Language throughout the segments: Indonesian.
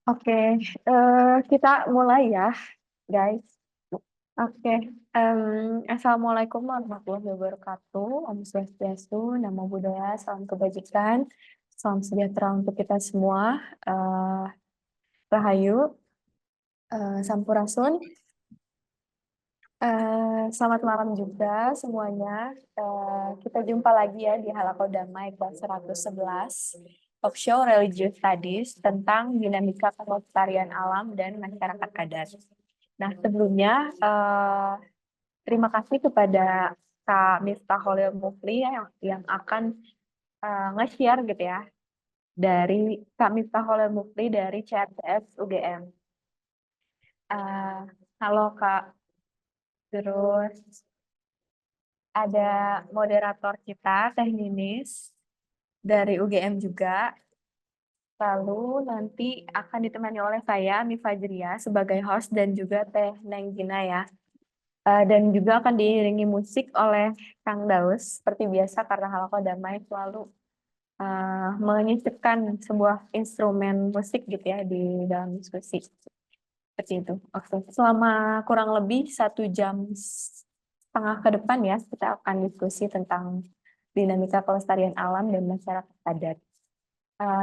Oke, kita mulai ya, guys. Oke, Assalamualaikum warahmatullahi wabarakatuh. Om Swastiastu, Namo Buddhaya, salam kebajikan, salam sejahtera untuk kita semua. Rahayu, Sampurasun. Selamat malam juga semuanya. Kita jumpa lagi ya di Halako Damai kelas 111, talk show Religious Studies tentang dinamika kelestarian alam dan masyarakat adat. Nah, sebelumnya terima kasih kepada Kak Miftahul Mufli ya, yang akan nge-share gitu ya dari Kak Miftahul Mufli dari CRTS UGM. Halo Kak, terus ada moderator kita, Teh Ninis dari UGM juga. Lalu nanti akan ditemani oleh saya, Mifajria, sebagai host dan juga Teh Neng Gina ya. Dan juga akan diiringi musik oleh Kang Daus, seperti biasa karena Halako Damai selalu menyisipkan sebuah instrumen musik gitu ya di dalam diskusi. Seperti itu. Oke. Selama kurang lebih 1 jam setengah ke depan ya, kita akan diskusi tentang dinamika kelestarian alam dan masyarakat adat.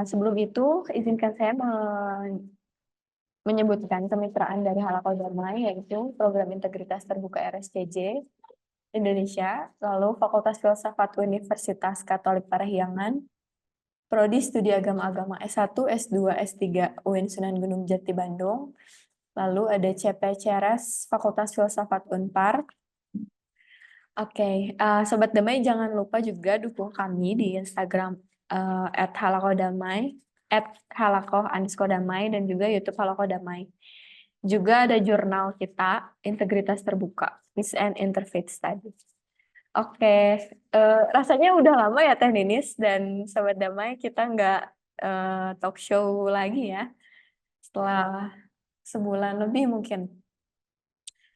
Sebelum itu, izinkan saya menyebutkan kemitraan dari Halako Damai, yaitu Program Integritas Terbuka RSCJ Indonesia, lalu Fakultas Filsafat Universitas Katolik Parahyangan, Prodi Studi Agama-Agama S1, S2, S3 UIN Sunan Gunung Jati Bandung, lalu ada CPCRS Fakultas Filsafat Unpar. Oke, Sobat Damai jangan lupa juga dukung kami di Instagram @halakodamai, @halako_damai, dan juga YouTube Halako Damai. Juga ada jurnal kita, Integritas Terbuka, Peace and Interfaith Studies. Oke, rasanya udah lama ya Teh Ninis dan Sobat Damai kita nggak talk show lagi ya, setelah sebulan lebih mungkin.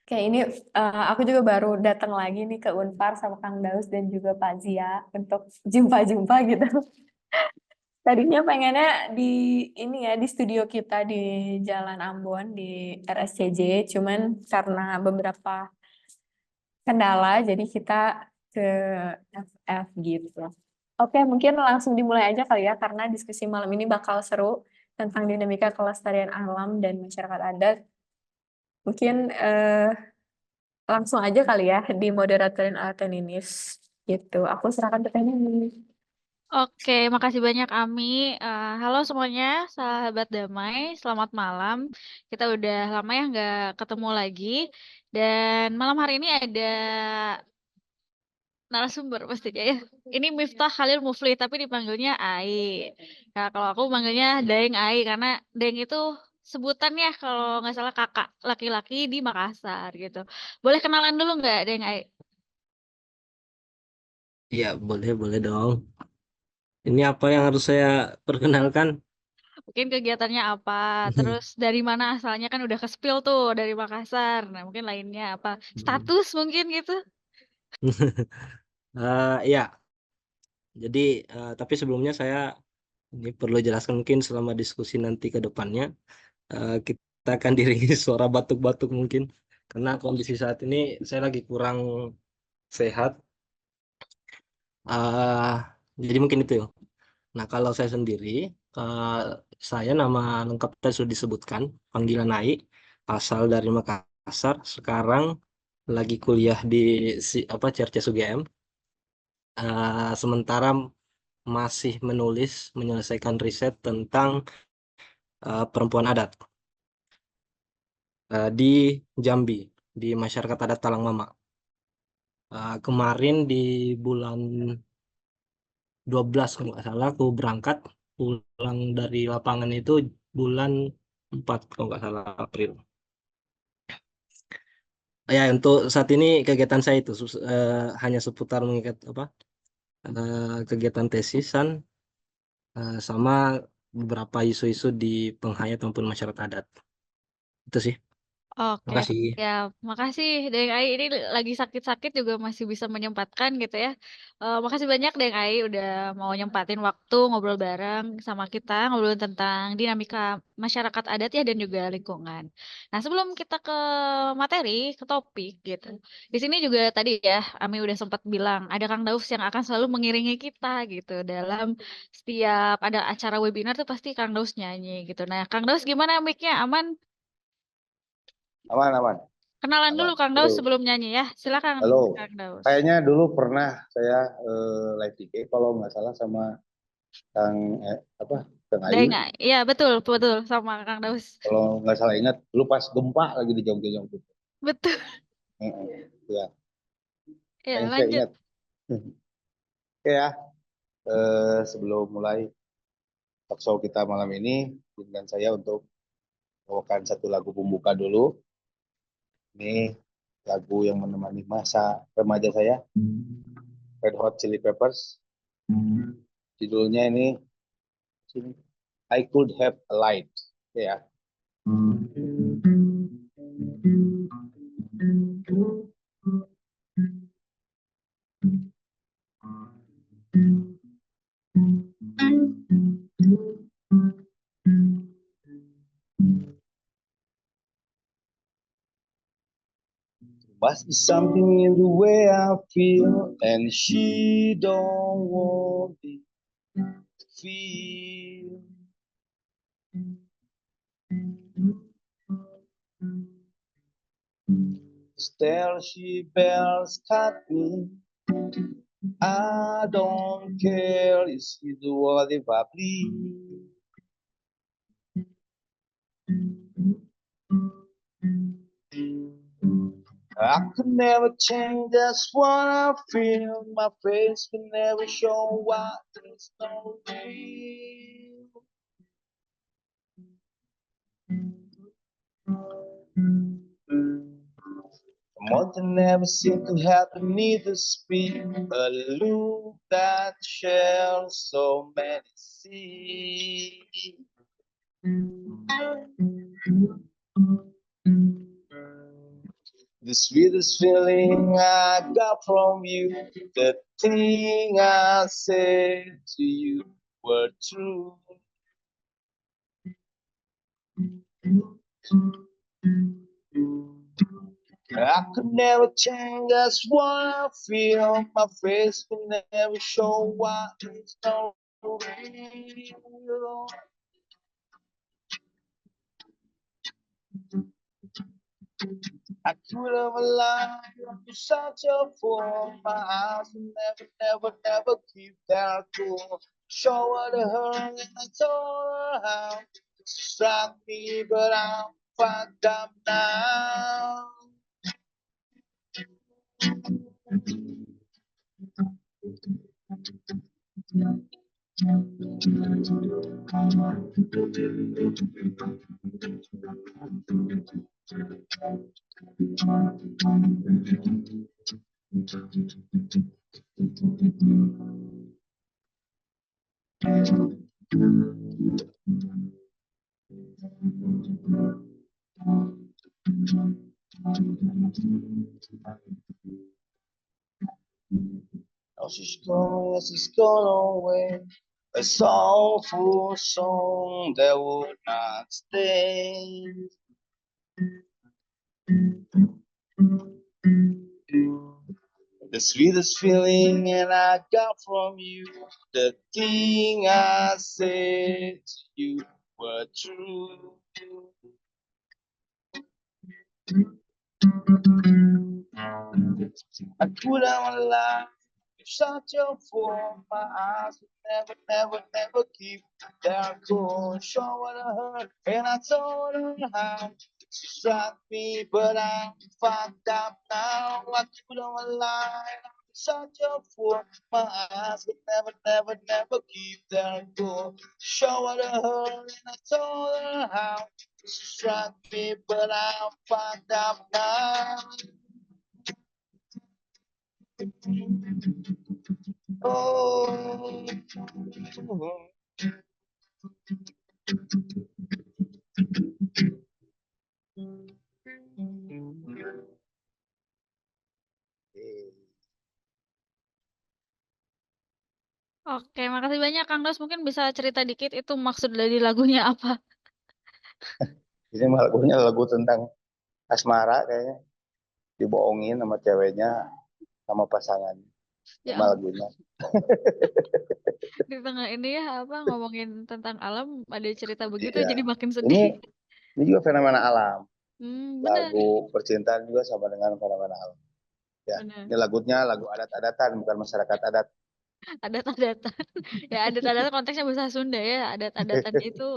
Oke, ini aku juga baru datang lagi nih ke Unpar sama Kang Daus dan juga Pak Zia untuk jumpa-jumpa gitu. Tadinya pengennya di ini ya di studio kita di Jalan Ambon di RSCJ, cuman karena beberapa kendala jadi kita ke FF gitu. Oke, mungkin langsung dimulai aja kali ya karena diskusi malam ini bakal seru tentang dinamika kelestarian alam dan masyarakat adat. Mungkin langsung aja kali ya di moderatorin Teninis gitu. Aku serahkan ke Teninis. Oke, makasih banyak Ami. Halo semuanya, sahabat damai. Selamat malam. Kita udah lama ya nggak ketemu lagi. Dan malam hari ini ada narasumber pastinya ya. Ini Miftah Khalil Mufli, tapi dipanggilnya Ai. Nah, kalau aku manggilnya Daeng Ai, karena Daeng itu sebutan ya kalau nggak salah kakak laki-laki di Makassar gitu. Boleh kenalan dulu nggak Daeng Ai? Iya, boleh, boleh dong. Ini apa yang harus saya perkenalkan? Mungkin kegiatannya apa, terus dari mana asalnya kan udah ke-spill tuh dari Makassar. Nah, mungkin lainnya apa? Status mungkin gitu. Ya, jadi tapi sebelumnya saya ini perlu jelaskan mungkin selama diskusi nanti ke depannya kita akan diringi suara batuk-batuk mungkin karena kondisi saat ini saya lagi kurang sehat. Eh, jadi mungkin itu. Nah, kalau saya sendiri, eh, saya nama lengkap tadi sudah disebutkan, panggilan Nai, asal dari Makassar, sekarang lagi kuliah di CRC UGM. Sementara masih menulis, menyelesaikan riset tentang perempuan adat di Jambi, di masyarakat adat Talang Mama. Kemarin di bulan 12 kalau nggak salah, aku berangkat pulang dari lapangan itu bulan 4 kalau nggak salah April. Ya, untuk saat ini kegiatan saya itu hanya seputar mengikat kegiatan tesisan sama beberapa isu-isu di penghayat maupun masyarakat adat. Itu sih. Oke, Makasih. ya makasih Deng Ai, ini lagi sakit-sakit juga masih bisa menyempatkan gitu ya. Makasih banyak Deng Ai udah mau nyempatin waktu ngobrol bareng sama kita, ngobrol tentang dinamika masyarakat adat ya dan juga lingkungan. Nah, sebelum kita ke materi, ke topik gitu. Di sini juga tadi ya, Ami udah sempat bilang ada Kang Daus yang akan selalu mengiringi kita gitu dalam setiap ada acara webinar tuh pasti Kang Daus nyanyi gitu. Nah, Kang Daus gimana mic-nya? Aman? Aman, aman, Kenalan dulu aman. Kang Daus Halo, sebelum nyanyi ya. Silakan halo. Kang Daus. Kayaknya dulu pernah saya live IG kalau nggak salah sama Kang Kang Deng, Ayu. iya betul, betul sama Kang Daus. Kalau nggak salah ingat, dulu pas gempa lagi di Jogja. Betul. Ya, Ya, kayaknya saya lanjut. ingat. Oke ya, sebelum mulai talk show kita malam ini, izinkan saya untuk membawakan satu lagu pembuka dulu. Ini lagu yang menemani masa remaja saya, Red Hot Chili Peppers. Judulnya ini I Could Have a Light. Oke ya. Must be something in the way I feel, and she don't want it to feel. Still she bells cut me. I don't care, it's the world if I bleed. I could never change, that's what I feel. My face can never show what is no real. More than never seem to have the need to speak. A look that shares so many seas. The sweetest feeling I got from you, the thing I said to you were true. I could never change, that's what I feel. My face can never show what is no real. I could have lied to such a fool. My eyes will never keep their cool. Show her to her and I told her how to strike me, but I'm fucked up now. Now she's gone away. A soulful song that would not stay. The sweetest feeling and I got from you, the thing I said to you were true. I could have lied, such a fool. My eyes would never keep their cool. Show what I heard, and I told her how she struck me, but I'm fucked up now. I could have lied, such a fool. My eyes would never keep their cool. Show what I heard, and I told her how she struck me, but I'm fucked up now. Oh, Oke, makasih banyak Kang Dos. Mungkin bisa cerita dikit itu maksud dari lagunya apa? Ini mah lagunya lagu tentang asmara kayaknya, dibohongin sama ceweknya sama pasangan. Ya Sama ampun, lagunya. di tengah ini ya apa ngomongin tentang alam ada cerita begitu Iya. jadi makin Ini sedih. ini juga fenomena alam. Benar, Lagu percintaan juga sama dengan fenomena alam. Ya, benar. ini lagunya lagu adat-adatan bukan masyarakat adat. Adat-adatan. Ya adat-adatan konteksnya bahasa Sunda ya. Adat-adatannya itu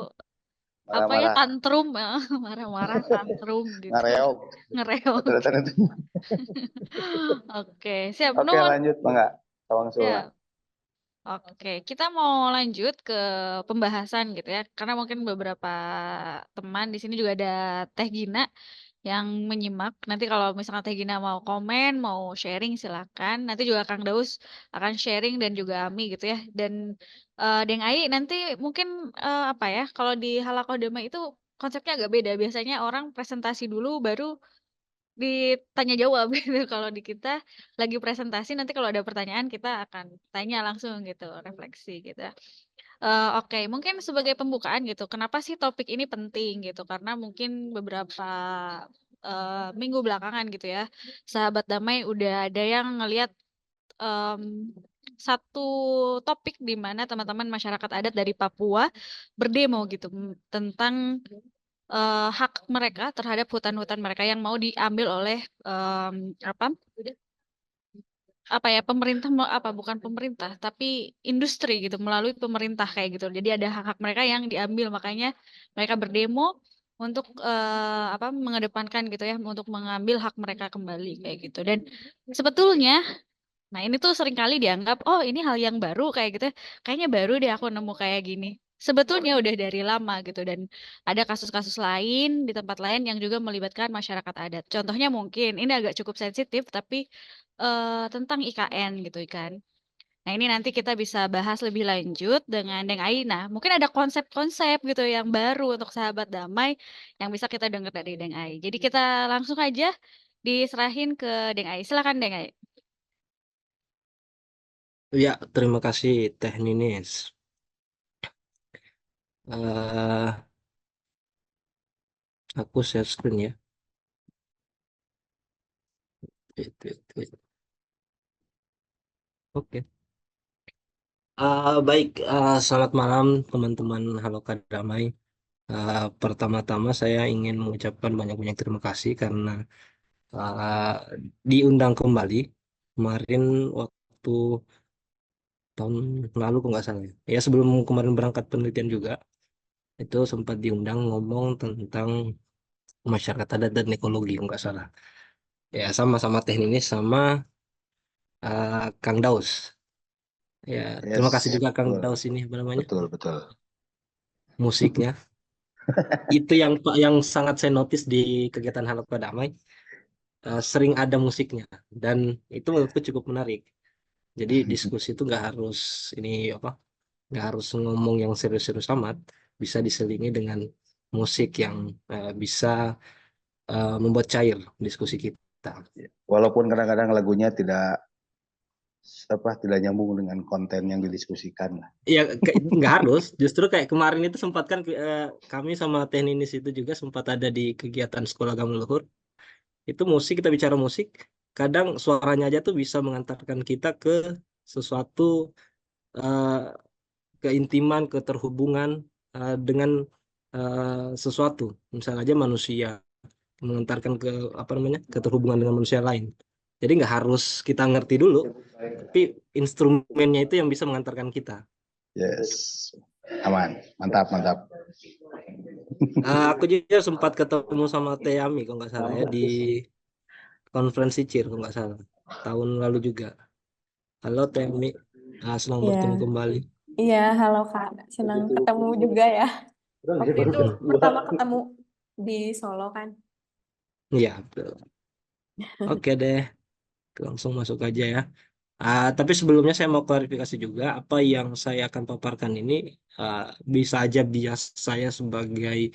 apa ya Marah-marah, tantrum ya. Marah-marah tantrum gitu. ngareok. Ngereok. Adat-adatan itu. Oke, siap. Oke, Nuhun. lanjut Mangga. Tawang Sulna. Ya. Oke, kita mau lanjut ke pembahasan gitu ya. Karena mungkin beberapa teman di sini juga ada Teh Gina yang menyimak. Nanti kalau misalnya Teh Gina mau komen, mau sharing silakan. Nanti juga Kang Daus akan sharing dan juga Ami gitu ya. Dan Deng Ai nanti mungkin apa ya? Kalau di Halakodama itu konsepnya agak beda. Biasanya orang presentasi dulu baru ditanya jawab gitu. Kalau di kita lagi presentasi nanti kalau ada pertanyaan kita akan tanya langsung gitu, refleksi gitu. Oke, mungkin sebagai pembukaan gitu, kenapa sih topik ini penting gitu? Karena mungkin beberapa minggu belakangan gitu ya, Sahabat Damai udah ada yang ngelihat em, satu topik di mana teman-teman masyarakat adat dari Papua berdemo gitu tentang hak mereka terhadap hutan-hutan mereka yang mau diambil oleh apa ya pemerintah mau apa bukan pemerintah tapi industri gitu melalui pemerintah kayak gitu. Jadi ada hak-hak mereka yang diambil makanya mereka berdemo untuk apa mengedepankan gitu ya untuk mengambil hak mereka kembali kayak gitu. Dan sebetulnya nah ini tuh seringkali dianggap oh ini hal yang baru kayak gitu. Kayaknya baru deh aku nemu kayak gini. Sebetulnya udah dari lama gitu dan ada kasus-kasus lain di tempat lain yang juga melibatkan masyarakat adat. Contohnya mungkin ini agak cukup sensitif tapi tentang IKN gitu kan. Nah ini nanti kita bisa bahas lebih lanjut dengan Deng Ai. Nah mungkin ada konsep-konsep gitu yang baru untuk sahabat damai yang bisa kita dengar dari Deng Ai. Jadi kita langsung aja diserahin ke Deng Ai. Silakan Deng Ai. Ya, terima kasih Teh Ninis. Eh, aku share screen ya. Itu. Oke. Baik, selamat malam teman-teman Halo Kadamai. Pertama-tama saya ingin mengucapkan banyak-banyak terima kasih karena uh, diundang kembali kemarin waktu tahun lalu kok nggak salah ya. Ya sebelum kemarin berangkat penelitian juga itu sempat diundang ngomong tentang masyarakat adat dan ekologi kok nggak salah. Ya sama-sama teknis sama Kang Daus. Ya terima kasih Yes, juga Kang betul. Daus ini apa namanya Betul, betul. musiknya. Itu yang sangat saya notice di kegiatan Halo Damai. Sering ada musiknya dan itu menurutku cukup menarik. Jadi diskusi itu nggak harus ini apa, nggak harus ngomong yang serius-serius amat, bisa diselingi dengan musik yang bisa membuat cair diskusi kita. Walaupun kadang-kadang lagunya tidak nyambung dengan konten yang didiskusikan lah. Ya nggak harus, justru kayak kemarin itu sempat kan kami sama teknis itu juga sempat ada di kegiatan Sekolah Agama Luhur. Itu musik, kita bicara musik, kadang suaranya aja tuh bisa mengantarkan kita ke sesuatu eh, keintiman, keterhubungan dengan sesuatu. Misalnya aja manusia mengantarkan ke apa namanya keterhubungan dengan manusia lain. Jadi nggak harus kita ngerti dulu, tapi instrumennya itu yang bisa mengantarkan kita. Yes, aman, mantap, mantap. Aku juga sempat ketemu sama Teyami kalau nggak salah ya di konferensi CIR kalau nggak salah tahun lalu juga. Halo Teyami, senang bertemu Iya, kembali. iya, halo Kak. Senang ketemu juga ya. Waktu itu pertama ketemu di Solo kan. Iya, betul. Oke deh, langsung masuk aja ya. Tapi sebelumnya saya mau klarifikasi juga apa yang saya akan paparkan ini ah, bisa aja bias saya sebagai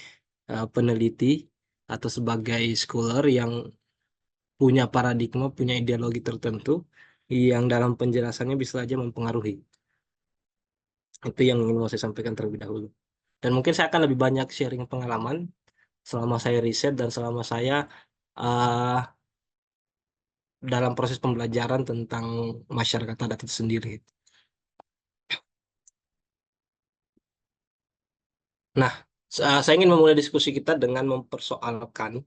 peneliti atau sebagai scholar yang punya paradigma, punya ideologi tertentu yang dalam penjelasannya bisa aja mempengaruhi. Itu yang ingin mau saya sampaikan terlebih dahulu. Dan mungkin saya akan lebih banyak sharing pengalaman selama saya riset dan selama saya uh, dalam proses pembelajaran tentang masyarakat adat itu sendiri. Nah, saya ingin memulai diskusi kita dengan mempersoalkan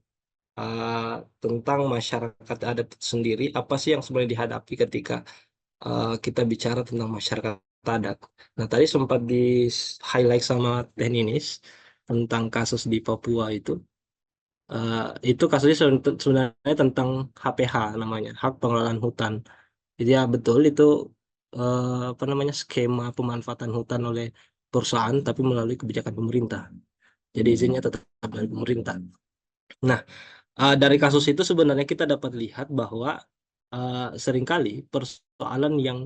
tentang masyarakat adat itu sendiri. Apa sih yang sebenarnya dihadapi ketika kita bicara tentang masyarakat adat? Nah, tadi sempat di-highlight sama Teh Ninis tentang kasus di Papua itu. Itu kasusnya sebenarnya tentang HPH namanya, hak pengelolaan hutan. Jadi ya betul itu apa namanya skema pemanfaatan hutan oleh perusahaan tapi melalui kebijakan pemerintah. Jadi izinnya tetap dari pemerintah. Nah, dari kasus itu sebenarnya kita dapat lihat bahwa seringkali persoalan yang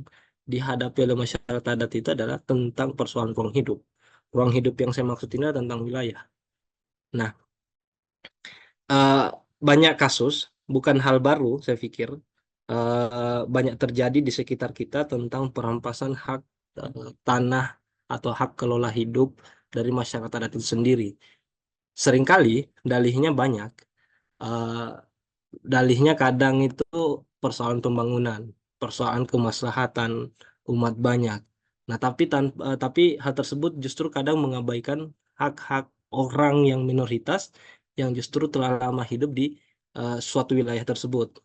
dihadapi oleh masyarakat adat itu adalah tentang persoalan ruang hidup. Ruang hidup yang saya maksud ini adalah tentang wilayah. Nah, eh, banyak kasus, bukan hal baru saya pikir, banyak terjadi di sekitar kita tentang perampasan hak tanah atau hak kelola hidup dari masyarakat adat itu sendiri. Seringkali dalihnya banyak. Eh, Dalihnya kadang itu persoalan pembangunan, persoalan kemaslahatan umat banyak. Nah, tapi hal tersebut justru kadang mengabaikan hak-hak orang yang minoritas yang justru telah lama hidup di suatu wilayah tersebut.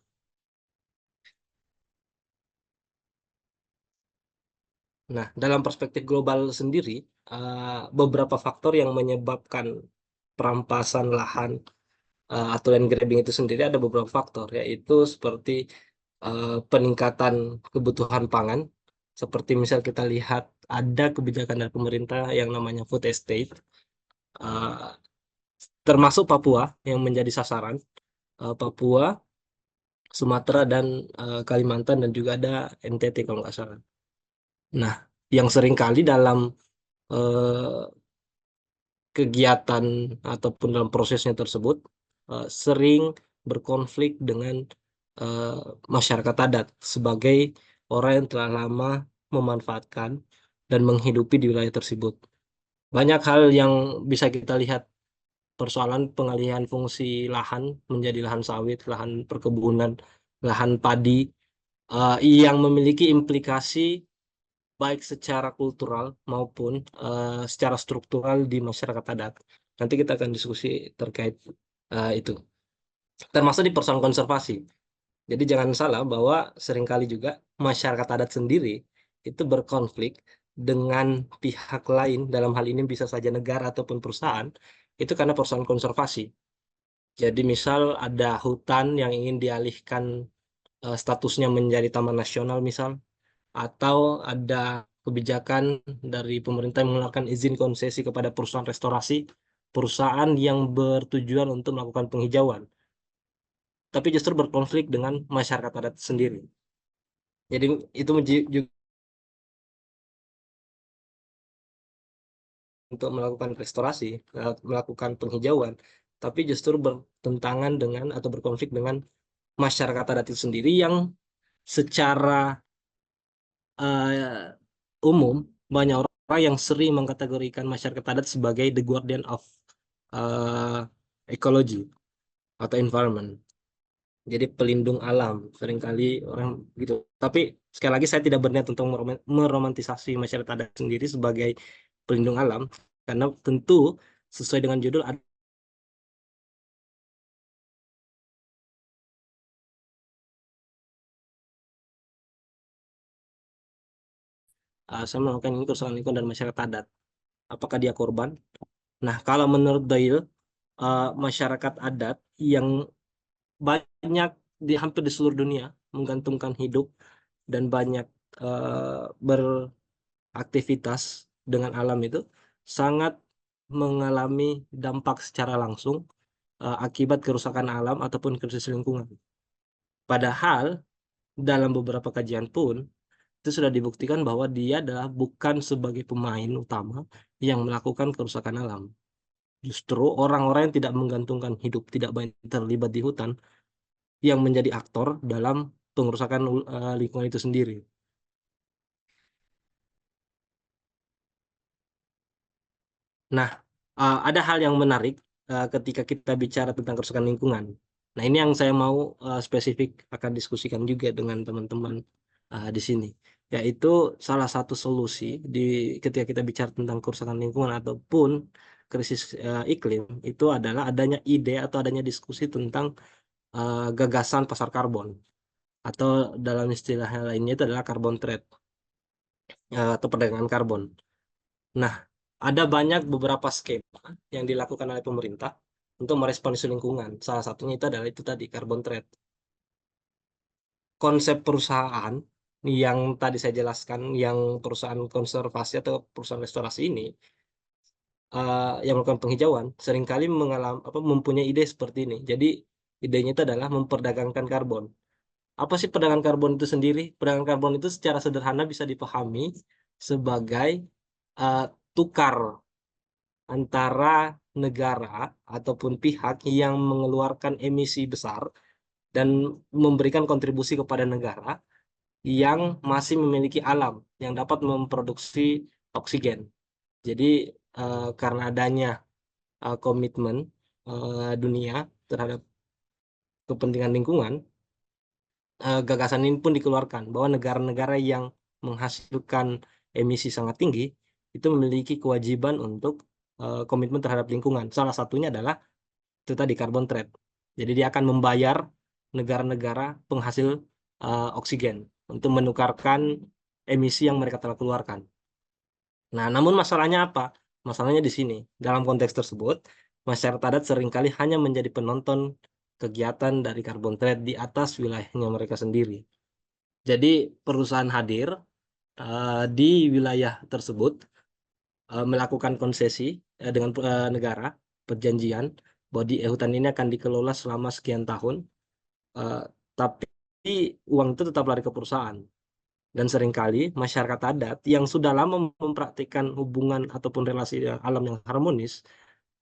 Nah, dalam perspektif global sendiri, beberapa faktor yang menyebabkan perampasan lahan atau land grabbing itu sendiri ada beberapa faktor, yaitu seperti peningkatan kebutuhan pangan, seperti misal kita lihat ada kebijakan dari pemerintah yang namanya food estate, uh, termasuk Papua yang menjadi sasaran, Papua, Sumatera, dan Kalimantan, dan juga ada NTT kalau nggak salah. Nah, yang seringkali dalam eh, kegiatan ataupun dalam prosesnya tersebut sering berkonflik dengan eh, masyarakat adat sebagai orang yang telah lama memanfaatkan dan menghidupi di wilayah tersebut. Banyak hal yang bisa kita lihat, persoalan pengalihan fungsi lahan menjadi lahan sawit, lahan perkebunan, lahan padi yang memiliki implikasi baik secara kultural maupun secara struktural di masyarakat adat. Nanti kita akan diskusi terkait itu, termasuk di persoalan konservasi. Jadi jangan salah bahwa seringkali juga masyarakat adat sendiri itu berkonflik dengan pihak lain, dalam hal ini bisa saja negara ataupun perusahaan, itu karena persoalan konservasi. Jadi misal ada hutan yang ingin dialihkan statusnya menjadi taman nasional misal, atau ada kebijakan dari pemerintah yang mengeluarkan izin konsesi kepada perusahaan restorasi, perusahaan yang bertujuan untuk melakukan penghijauan, tapi justru berkonflik dengan masyarakat adat sendiri. Jadi itu juga untuk melakukan restorasi, melakukan penghijauan, tapi justru bertentangan dengan atau berkonflik dengan masyarakat adat itu sendiri yang secara umum banyak orang yang sering mengkategorikan masyarakat adat sebagai the guardian of ecology atau environment. Jadi pelindung alam, seringkali orang gitu. Tapi sekali lagi saya tidak berniat untuk meromantisasi masyarakat adat sendiri sebagai pelindung alam, karena tentu sesuai dengan judul saya melakukan ini kerusakan lingkungan dan masyarakat adat. Apakah dia korban? Nah, kalau menurut Doyle, masyarakat adat yang banyak di hampir di seluruh dunia menggantungkan hidup dan banyak beraktivitas dengan alam itu sangat mengalami dampak secara langsung akibat kerusakan alam ataupun krisis lingkungan. Padahal dalam beberapa kajian pun itu sudah dibuktikan bahwa dia adalah bukan sebagai pemain utama yang melakukan kerusakan alam. Justru orang-orang yang tidak menggantungkan hidup, tidak banyak terlibat di hutan, yang menjadi aktor dalam pengerusakan lingkungan itu sendiri. Nah, ada hal yang menarik ketika kita bicara tentang kerusakan lingkungan. Nah, ini yang saya mau spesifik akan diskusikan juga dengan teman-teman di sini, yaitu salah satu solusi ketika kita bicara tentang kerusakan lingkungan ataupun krisis iklim itu adalah adanya ide atau adanya diskusi tentang gagasan pasar karbon atau dalam istilah lainnya itu adalah carbon trade atau perdagangan karbon. Nah, ada banyak beberapa skema yang dilakukan oleh pemerintah untuk merespon isu lingkungan. Salah satunya itu adalah itu tadi, carbon trade. Konsep perusahaan yang tadi saya jelaskan, yang perusahaan konservasi atau perusahaan restorasi ini, yang melakukan penghijauan, seringkali mempunyai ide seperti ini. Jadi, idenya itu adalah memperdagangkan karbon. Apa sih perdagangan karbon itu sendiri? Perdagangan karbon itu secara sederhana bisa dipahami sebagai uh, tukar antara negara ataupun pihak yang mengeluarkan emisi besar dan memberikan kontribusi kepada negara yang masih memiliki alam yang dapat memproduksi oksigen. Jadi karena adanya komitmen dunia terhadap kepentingan lingkungan, gagasan ini pun dikeluarkan bahwa negara-negara yang menghasilkan emisi sangat tinggi itu memiliki kewajiban untuk komitmen terhadap lingkungan. Salah satunya adalah itu tadi carbon trade. Jadi dia akan membayar negara-negara penghasil oksigen untuk menukarkan emisi yang mereka telah keluarkan. Nah, namun masalahnya apa? Masalahnya di sini. Dalam konteks tersebut, masyarakat adat seringkali hanya menjadi penonton kegiatan dari carbon trade di atas wilayahnya mereka sendiri. Jadi perusahaan hadir di wilayah tersebut melakukan konsesi dengan negara, perjanjian bahwa di hutan ini akan dikelola selama sekian tahun, tapi uang itu tetap lari ke perusahaan. Dan seringkali masyarakat adat yang sudah lama mempraktikkan hubungan ataupun relasi alam yang harmonis,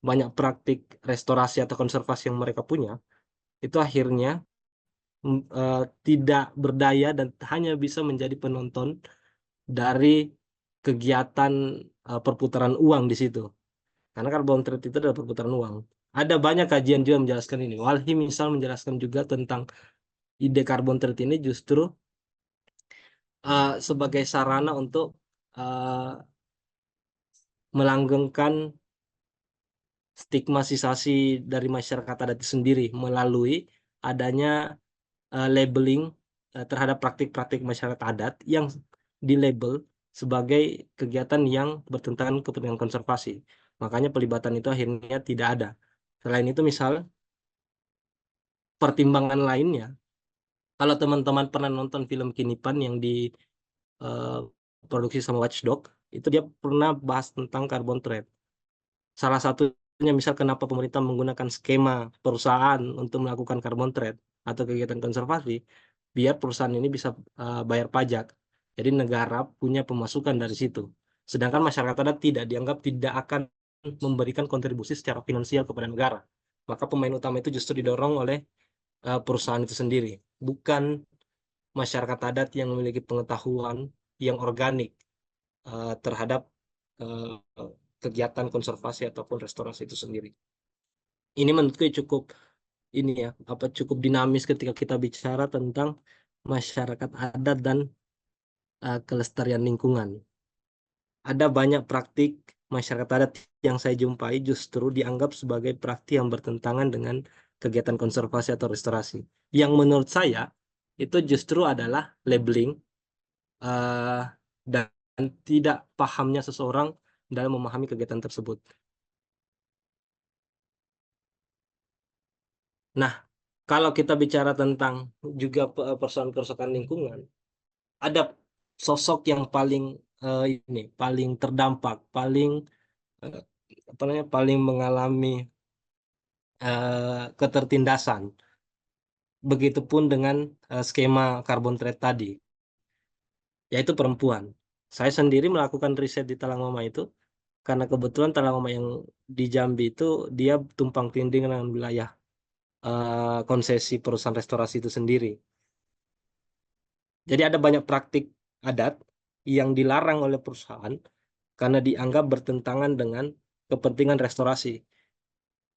banyak praktik restorasi atau konservasi yang mereka punya, itu akhirnya tidak berdaya dan hanya bisa menjadi penonton dari kegiatan perputaran uang di situ. Karena carbon trade itu adalah perputaran uang. Ada banyak kajian juga menjelaskan ini. Walhi misal menjelaskan juga tentang ide carbon trade ini justru sebagai sarana untuk melanggengkan stigmatisasi dari masyarakat adat itu sendiri melalui adanya labeling terhadap praktik-praktik masyarakat adat yang dilabel sebagai kegiatan yang bertentangan kepentingan konservasi. Makanya pelibatan itu akhirnya tidak ada. Selain itu misal pertimbangan lainnya, kalau teman-teman pernah nonton film Kinipan yang diproduksi sama Watchdog, itu dia pernah bahas tentang carbon trade. Salah satunya misal kenapa pemerintah menggunakan skema perusahaan untuk melakukan carbon trade atau kegiatan konservasi, biar perusahaan ini bisa bayar pajak. Jadi negara punya pemasukan dari situ. Sedangkan masyarakat adat tidak akan memberikan kontribusi secara finansial kepada negara. Maka pemain utama itu justru didorong oleh perusahaan itu sendiri, bukan masyarakat adat yang memiliki pengetahuan yang organik terhadap kegiatan konservasi ataupun restorasi itu sendiri. Ini menurutku cukup cukup dinamis ketika kita bicara tentang masyarakat adat dan kelestarian lingkungan. Ada banyak praktik masyarakat adat yang saya jumpai justru dianggap sebagai praktik yang bertentangan dengan kegiatan konservasi atau restorasi. Yang menurut saya itu justru adalah labeling dan tidak pahamnya seseorang dalam memahami kegiatan tersebut. Nah, kalau kita bicara tentang juga persoalan kerusakan lingkungan, ada sosok yang paling terdampak, paling mengalami ketertindasan. Begitupun dengan skema carbon trade tadi, yaitu perempuan. Saya sendiri melakukan riset di Talangmama itu karena kebetulan Talangmama yang di Jambi itu dia tumpang tindih dengan wilayah konsesi perusahaan restorasi itu sendiri. Jadi ada banyak praktik adat yang dilarang oleh perusahaan karena dianggap bertentangan dengan kepentingan restorasi.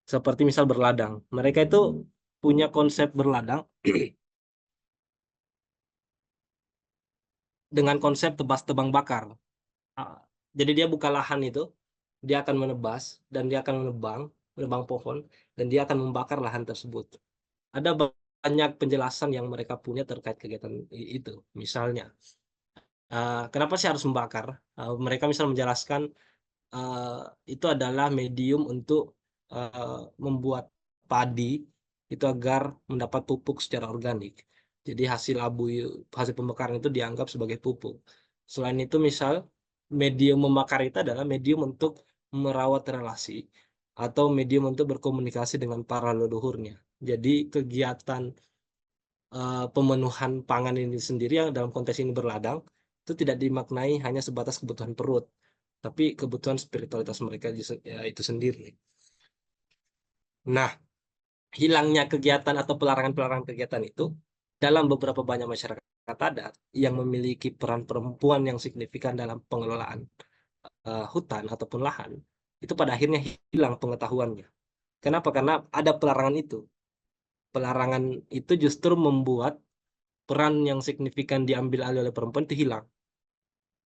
Seperti misal berladang. Mereka itu punya konsep berladang dengan konsep tebas tebang bakar. Jadi dia buka lahan itu, dia akan menebas dan dia akan menebang pohon dan dia akan membakar lahan tersebut. Ada banyak penjelasan yang mereka punya terkait kegiatan itu. Misalnya, kenapa sih harus membakar? Mereka misal menjelaskan itu adalah medium untuk membuat padi itu agar mendapat pupuk secara organik. Jadi hasil pembakaran itu dianggap sebagai pupuk. Selain itu misal medium membakar itu adalah medium untuk merawat relasi atau medium untuk berkomunikasi dengan para leluhurnya. Jadi kegiatan pemenuhan pangan ini sendiri yang dalam konteks ini berladang itu tidak dimaknai hanya sebatas kebutuhan perut, tapi kebutuhan spiritualitas mereka itu sendiri. Nah, hilangnya kegiatan atau pelarangan-pelarangan kegiatan itu dalam beberapa banyak masyarakat adat yang memiliki peran perempuan yang signifikan dalam pengelolaan hutan ataupun lahan, itu pada akhirnya hilang pengetahuannya. Kenapa? Karena ada pelarangan itu. Pelarangan itu justru membuat peran yang signifikan diambil alih oleh perempuan itu hilang.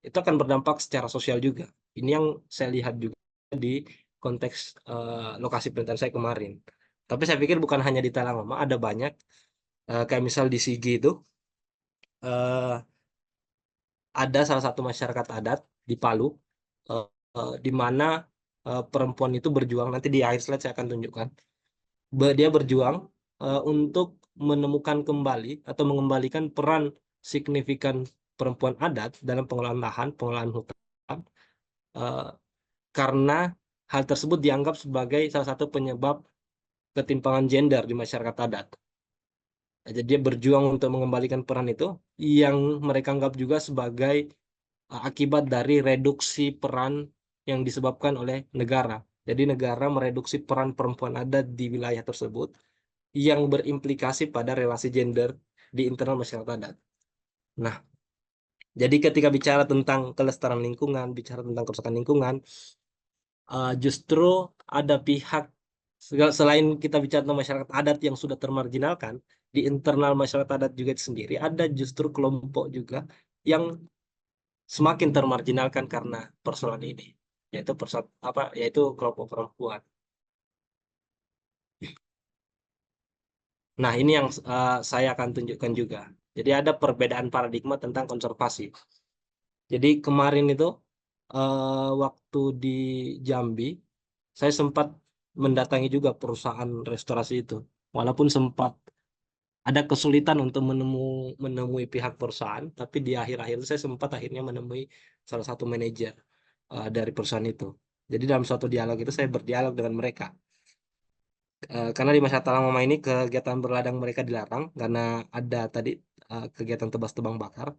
Itu akan berdampak secara sosial juga. Ini yang saya lihat juga di konteks lokasi penelitian saya kemarin. Tapi saya pikir bukan hanya di Talanggama, ada banyak. Kayak misal di Sigi itu, ada salah satu masyarakat adat di Palu, di mana perempuan itu berjuang, nanti di akhir slide saya akan tunjukkan. Dia berjuang untuk menemukan kembali atau mengembalikan peran signifikan perempuan adat dalam pengelolaan lahan, pengelolaan hutan, karena hal tersebut dianggap sebagai salah satu penyebab ketimpangan gender di masyarakat adat. Jadi dia berjuang untuk mengembalikan peran itu yang mereka anggap juga sebagai akibat dari reduksi peran yang disebabkan oleh negara. Jadi negara mereduksi peran perempuan adat di wilayah tersebut yang berimplikasi pada relasi gender di internal masyarakat adat. Nah, jadi ketika bicara tentang kelestarian lingkungan, bicara tentang kerusakan lingkungan, justru ada pihak, selain kita bicara tentang masyarakat adat yang sudah termarginalkan, di internal masyarakat adat juga itu sendiri ada justru kelompok juga yang semakin termarginalkan karena persoalan ini, yaitu kelompok perempuan. Nah, ini yang saya akan tunjukkan juga. Jadi ada perbedaan paradigma tentang konservasi. Jadi kemarin itu waktu di Jambi, saya sempat mendatangi juga perusahaan restorasi itu. Walaupun sempat ada kesulitan untuk menemui pihak perusahaan, tapi di akhir-akhir saya sempat akhirnya menemui salah satu manajer dari perusahaan itu. Jadi dalam suatu dialog itu saya berdialog dengan mereka. Karena di masa Talanggama ini kegiatan berladang mereka dilarang karena ada tadi kegiatan tebas tebang bakar.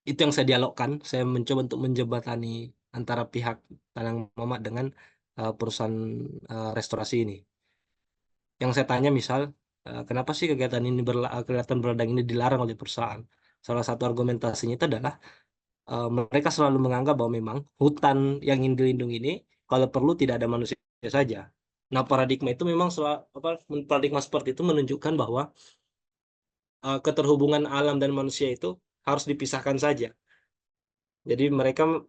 Itu yang saya dialogkan. Saya mencoba untuk menjembatani antara pihak Talanggama dengan perusahaan restorasi ini. Yang saya tanya misal, kenapa sih kegiatan berladang ini dilarang oleh perusahaan? Salah satu argumentasinya itu adalah mereka selalu menganggap bahwa memang hutan yang ingin dilindungi ini kalau perlu tidak ada manusia saja. Nah, paradigma itu memang paradigma seperti itu menunjukkan bahwa keterhubungan alam dan manusia itu harus dipisahkan saja. Jadi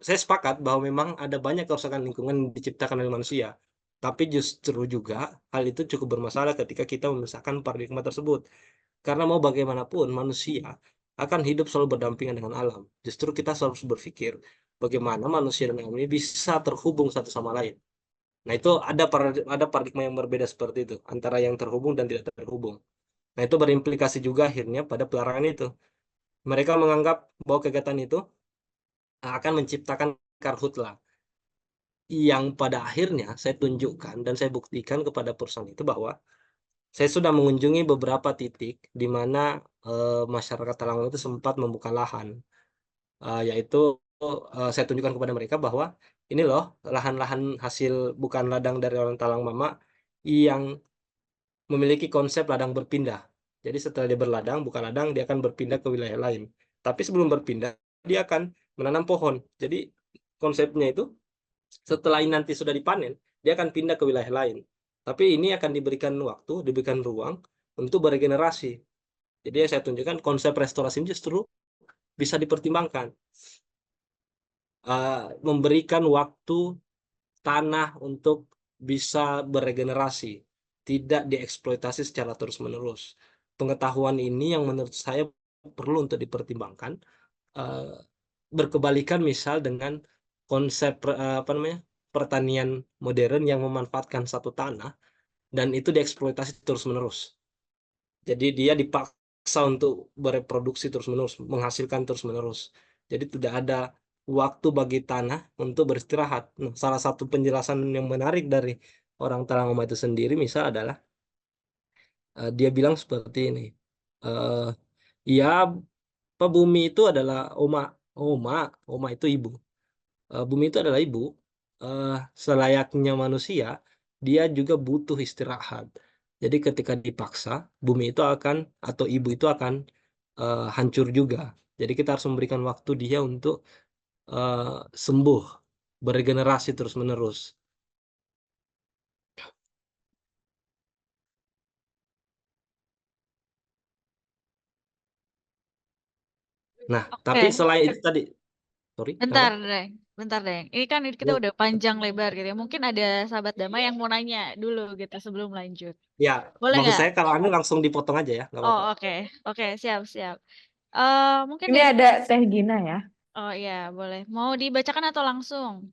saya sepakat bahwa memang ada banyak kerusakan lingkungan yang diciptakan oleh manusia. Tapi justru juga hal itu cukup bermasalah ketika kita memisahkan paradigma tersebut. Karena mau bagaimanapun manusia akan hidup selalu berdampingan dengan alam. Justru kita selalu berpikir bagaimana manusia dan alam ini bisa terhubung satu sama lain. Nah, itu ada paradigma yang berbeda seperti itu antara yang terhubung dan tidak terhubung. Nah, itu berimplikasi juga akhirnya pada pelarangan itu. Mereka menganggap bahwa kegiatan itu akan menciptakan karhutla yang pada akhirnya saya tunjukkan dan saya buktikan kepada perusahaan itu bahwa saya sudah mengunjungi beberapa titik di mana masyarakat Talanggama itu sempat membuka lahan, yaitu saya tunjukkan kepada mereka bahwa ini loh lahan-lahan hasil bukan ladang dari orang Talanggama yang memiliki konsep ladang berpindah. Jadi setelah dia berladang, buka ladang, dia akan berpindah ke wilayah lain. Tapi sebelum berpindah, dia akan menanam pohon. Jadi konsepnya itu Setelah ini nanti sudah dipanen, dia akan pindah ke wilayah lain. Tapi ini akan diberikan waktu, diberikan ruang untuk beregenerasi. Jadi yang saya tunjukkan konsep restorasi ini justru bisa dipertimbangkan. Memberikan waktu tanah untuk bisa beregenerasi, tidak dieksploitasi secara terus-menerus. Pengetahuan ini yang menurut saya perlu untuk dipertimbangkan, berkebalikan misal dengan konsep pertanian modern yang memanfaatkan satu tanah dan itu dieksploitasi terus-menerus. Jadi dia dipaksa untuk bereproduksi terus-menerus, menghasilkan terus-menerus. Jadi tidak ada waktu bagi tanah untuk beristirahat. Nah, salah satu penjelasan yang menarik dari orang Talangoma itu sendiri misal adalah dia bilang seperti ini. Ya, bumi itu adalah oma itu ibu. Bumi itu adalah ibu. Selayaknya manusia, dia juga butuh istirahat. Jadi ketika dipaksa, bumi itu akan atau ibu itu akan hancur juga. Jadi kita harus memberikan waktu dia untuk sembuh, beregenerasi terus-menerus. Nah, tapi Oke, selain itu tadi, sorry, bentar, kenapa? Deng. Bentar, Deng. Ini kan kita Ya, udah panjang lebar gitu ya. Mungkin ada sahabat Dama yang mau nanya dulu gitu sebelum lanjut. ya, Boleh maksud nggak? saya kalau Anda langsung dipotong aja ya, nggak Oh, apa-apa. oke. Oke, siap, siap. Mungkin Ini dari... ada Teh Gina ya. Oh iya, boleh. Mau dibacakan atau langsung?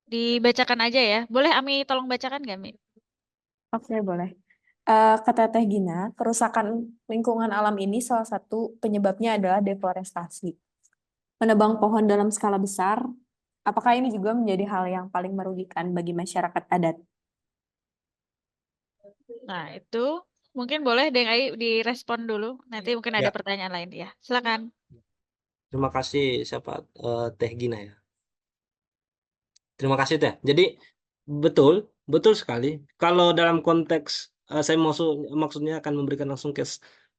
Dibacakan aja ya. Boleh Ami tolong bacakan nggak, Mi? Oke, boleh. Kata Teh Gina, kerusakan lingkungan alam ini salah satu penyebabnya adalah deforestasi. Menebang pohon dalam skala besar, apakah ini juga menjadi hal yang paling merugikan bagi masyarakat adat? Nah, itu mungkin boleh Deng Ai direspon dulu. Nanti mungkin ada Ya, pertanyaan lain ya. Silakan. terima kasih siapa Teh Gina ya. Terima kasih Teh. Jadi betul, betul sekali. Kalau dalam konteks saya maksudnya akan memberikan langsung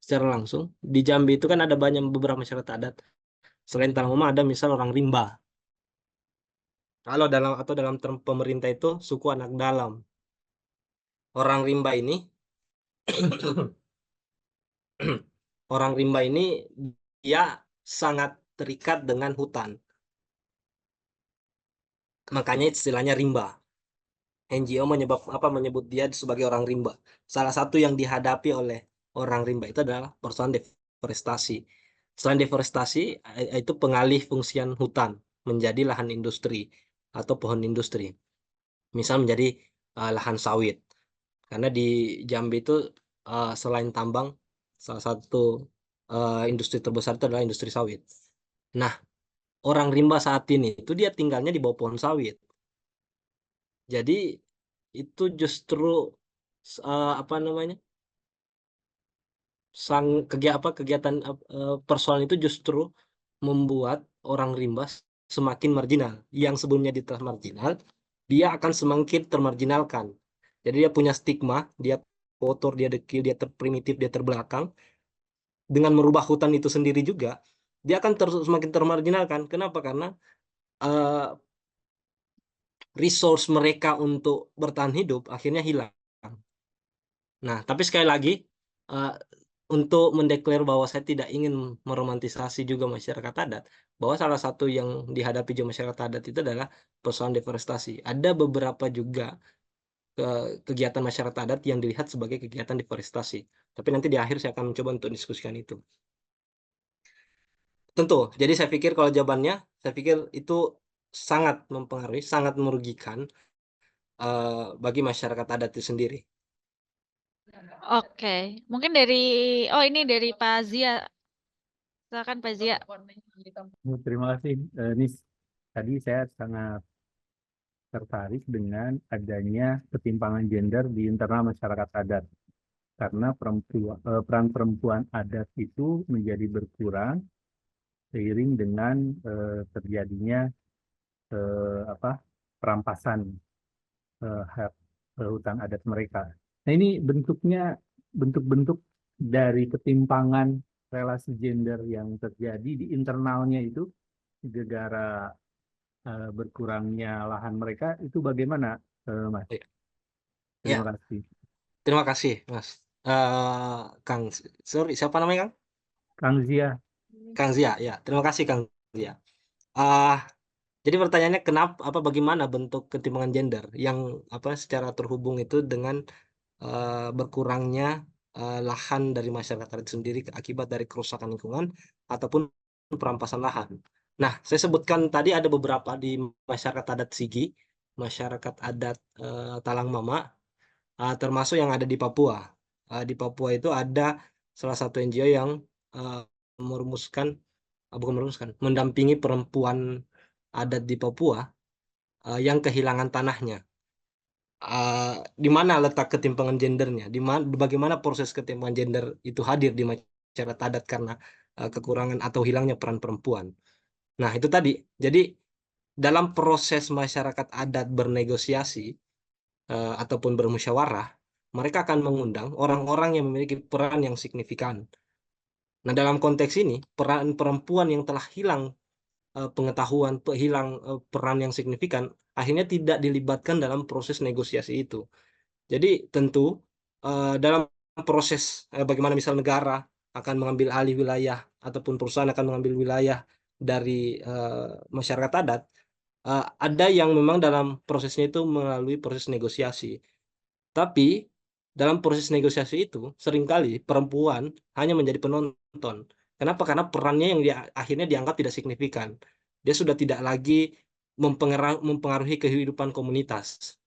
secara langsung. Di Jambi itu kan ada beberapa masyarakat adat. Selain Talangoma ada misal orang Rimba. Kalau dalam term pemerintah itu suku anak dalam. Orang Rimba ini orang Rimba ini dia sangat terikat dengan hutan. Makanya istilahnya Rimba. NGO menyebut dia sebagai orang rimba. Salah satu yang dihadapi oleh orang rimba itu adalah persoalan deforestasi. Selain deforestasi, itu pengalih fungsian hutan menjadi lahan industri atau pohon industri. Misal menjadi lahan sawit. Karena di Jambi itu selain tambang, salah satu industri terbesar itu adalah industri sawit. Nah, orang rimba saat ini itu dia tinggalnya di bawah pohon sawit. Jadi itu justru apa namanya kegiatan persoalan itu justru membuat orang rimba semakin marginal. Yang sebelumnya dia telah marginal, dia akan semakin termarginalkan. Jadi dia punya stigma, dia kotor, dia dekil, dia terprimitif, dia terbelakang. Dengan merubah hutan itu sendiri juga, dia akan semakin termarginalkan. Kenapa? Karena resource mereka untuk bertahan hidup akhirnya hilang. Nah, tapi sekali lagi, untuk mendeklar bahwa saya tidak ingin meromantisasi juga masyarakat adat, bahwa salah satu yang dihadapi juga masyarakat adat itu adalah persoalan deforestasi. Ada beberapa juga kegiatan masyarakat adat yang dilihat sebagai kegiatan deforestasi. Tapi nanti di akhir saya akan mencoba untuk diskusikan itu. Tentu, jadi saya pikir kalau jawabannya, saya pikir itu sangat mempengaruhi, sangat merugikan bagi masyarakat adat itu sendiri. Oke, mungkin dari ini dari Pak Zia. Silakan Pak Zia. Terima kasih, Nis. Tadi saya sangat tertarik dengan adanya ketimpangan gender di internal masyarakat adat. Karena peran perempuan adat itu menjadi berkurang seiring dengan terjadinya perampasan hak hutan adat mereka. Nah, ini bentuk-bentuk dari ketimpangan relasi gender yang terjadi di internalnya itu gara-gara berkurangnya lahan mereka itu bagaimana, Mas? Ya. Terima Ya, kasih. terima kasih, Mas. Kang, sorry, siapa namanya, Kang? Kang Zia. Kang Zia, ya. Terima kasih, Kang Zia. Ah, jadi pertanyaannya apa bagaimana bentuk ketimpangan gender yang secara terhubung itu dengan berkurangnya lahan dari masyarakat adat sendiri akibat dari kerusakan lingkungan ataupun perampasan lahan. Nah, saya sebutkan tadi ada beberapa di masyarakat adat Sigi, masyarakat adat Talang Mama, termasuk yang ada di Papua. Di Papua itu ada salah satu NGO yang merumuskan, bukan merumuskan, mendampingi perempuan adat di Papua yang kehilangan tanahnya. Di mana letak ketimpangan gendernya? Bagaimana proses ketimpangan gender itu hadir di masyarakat adat karena kekurangan atau hilangnya peran perempuan. Nah, itu tadi. Jadi dalam proses masyarakat adat bernegosiasi ataupun bermusyawarah, mereka akan mengundang orang-orang yang memiliki peran yang signifikan. Nah, dalam konteks ini, peran perempuan yang telah hilang pengetahuan, hilang peran yang signifikan, akhirnya tidak dilibatkan dalam proses negosiasi itu. Jadi tentu dalam proses bagaimana misal negara akan mengambil alih wilayah ataupun perusahaan akan mengambil wilayah dari masyarakat adat, ada yang memang dalam prosesnya itu melalui proses negosiasi. Tapi dalam proses negosiasi itu seringkali perempuan hanya menjadi penonton. Kenapa? Karena perannya yang akhirnya dianggap tidak signifikan. Dia sudah tidak lagi mempengaruhi kehidupan komunitas.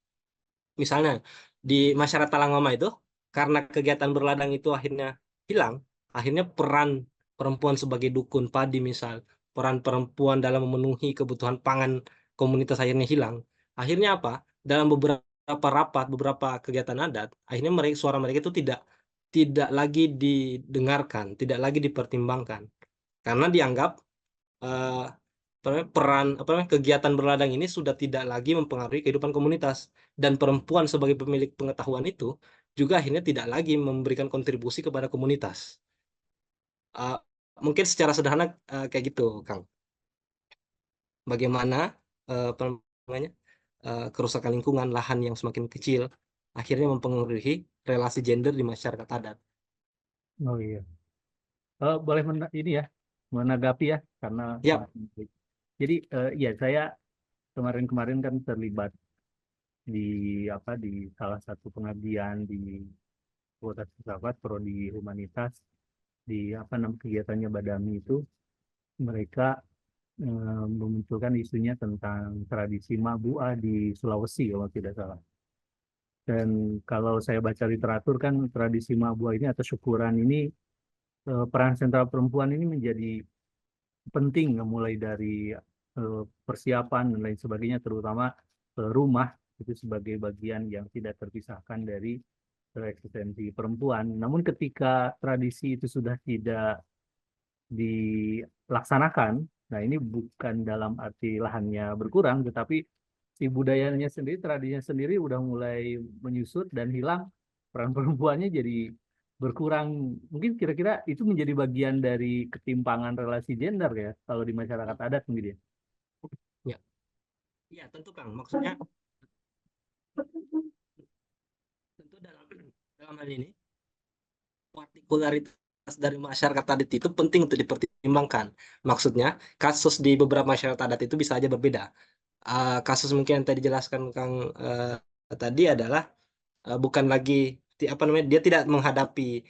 Misalnya di masyarakat Talangmama itu karena kegiatan berladang itu akhirnya hilang, akhirnya peran perempuan sebagai dukun padi misal, peran perempuan dalam memenuhi kebutuhan pangan komunitas akhirnya hilang. Akhirnya apa? Dalam beberapa rapat, beberapa kegiatan adat, akhirnya suara mereka itu tidak lagi didengarkan, tidak lagi dipertimbangkan. Karena dianggap eh, kegiatan berladang ini sudah tidak lagi mempengaruhi kehidupan komunitas dan perempuan sebagai pemilik pengetahuan itu juga akhirnya tidak lagi memberikan kontribusi kepada komunitas. Eh, Mungkin secara sederhana kayak gitu, Kang. Bagaimana apa namanya kerusakan lingkungan, lahan yang semakin kecil akhirnya mempengaruhi relasi gender di masyarakat adat. Oh iya. Boleh ini ya, menanggapi ya, karena Ya, jadi ya saya kemarin kan terlibat di di salah satu pengabdian di Kota Filsafat Prodi Humanitas di kegiatannya Badami itu mereka memunculkan isunya tentang tradisi Mabua di Sulawesi kalau tidak salah. Dan kalau saya baca literatur kan tradisi Mabua ini atau syukuran ini peran sentral perempuan ini menjadi penting mulai dari persiapan dan lain sebagainya, terutama rumah itu sebagai bagian yang tidak terpisahkan dari eksistensi perempuan. Namun ketika tradisi itu sudah tidak dilaksanakan, nah ini bukan dalam arti lahannya berkurang, tetapi si budayanya sendiri, tradisinya sendiri udah mulai menyusut dan hilang, peran perempuannya jadi berkurang. Mungkin kira-kira itu menjadi bagian dari ketimpangan relasi gender ya, kalau di masyarakat adat mungkin ya. ya, ya tentu Kang. Maksudnya tentu dalam hal ini partikularitas dari masyarakat adat itu penting untuk dipertimbangkan. Maksudnya, kasus di beberapa masyarakat adat itu bisa aja berbeda. Kasus mungkin yang tadi dijelaskan Kang tadi adalah bukan lagi dia tidak menghadapi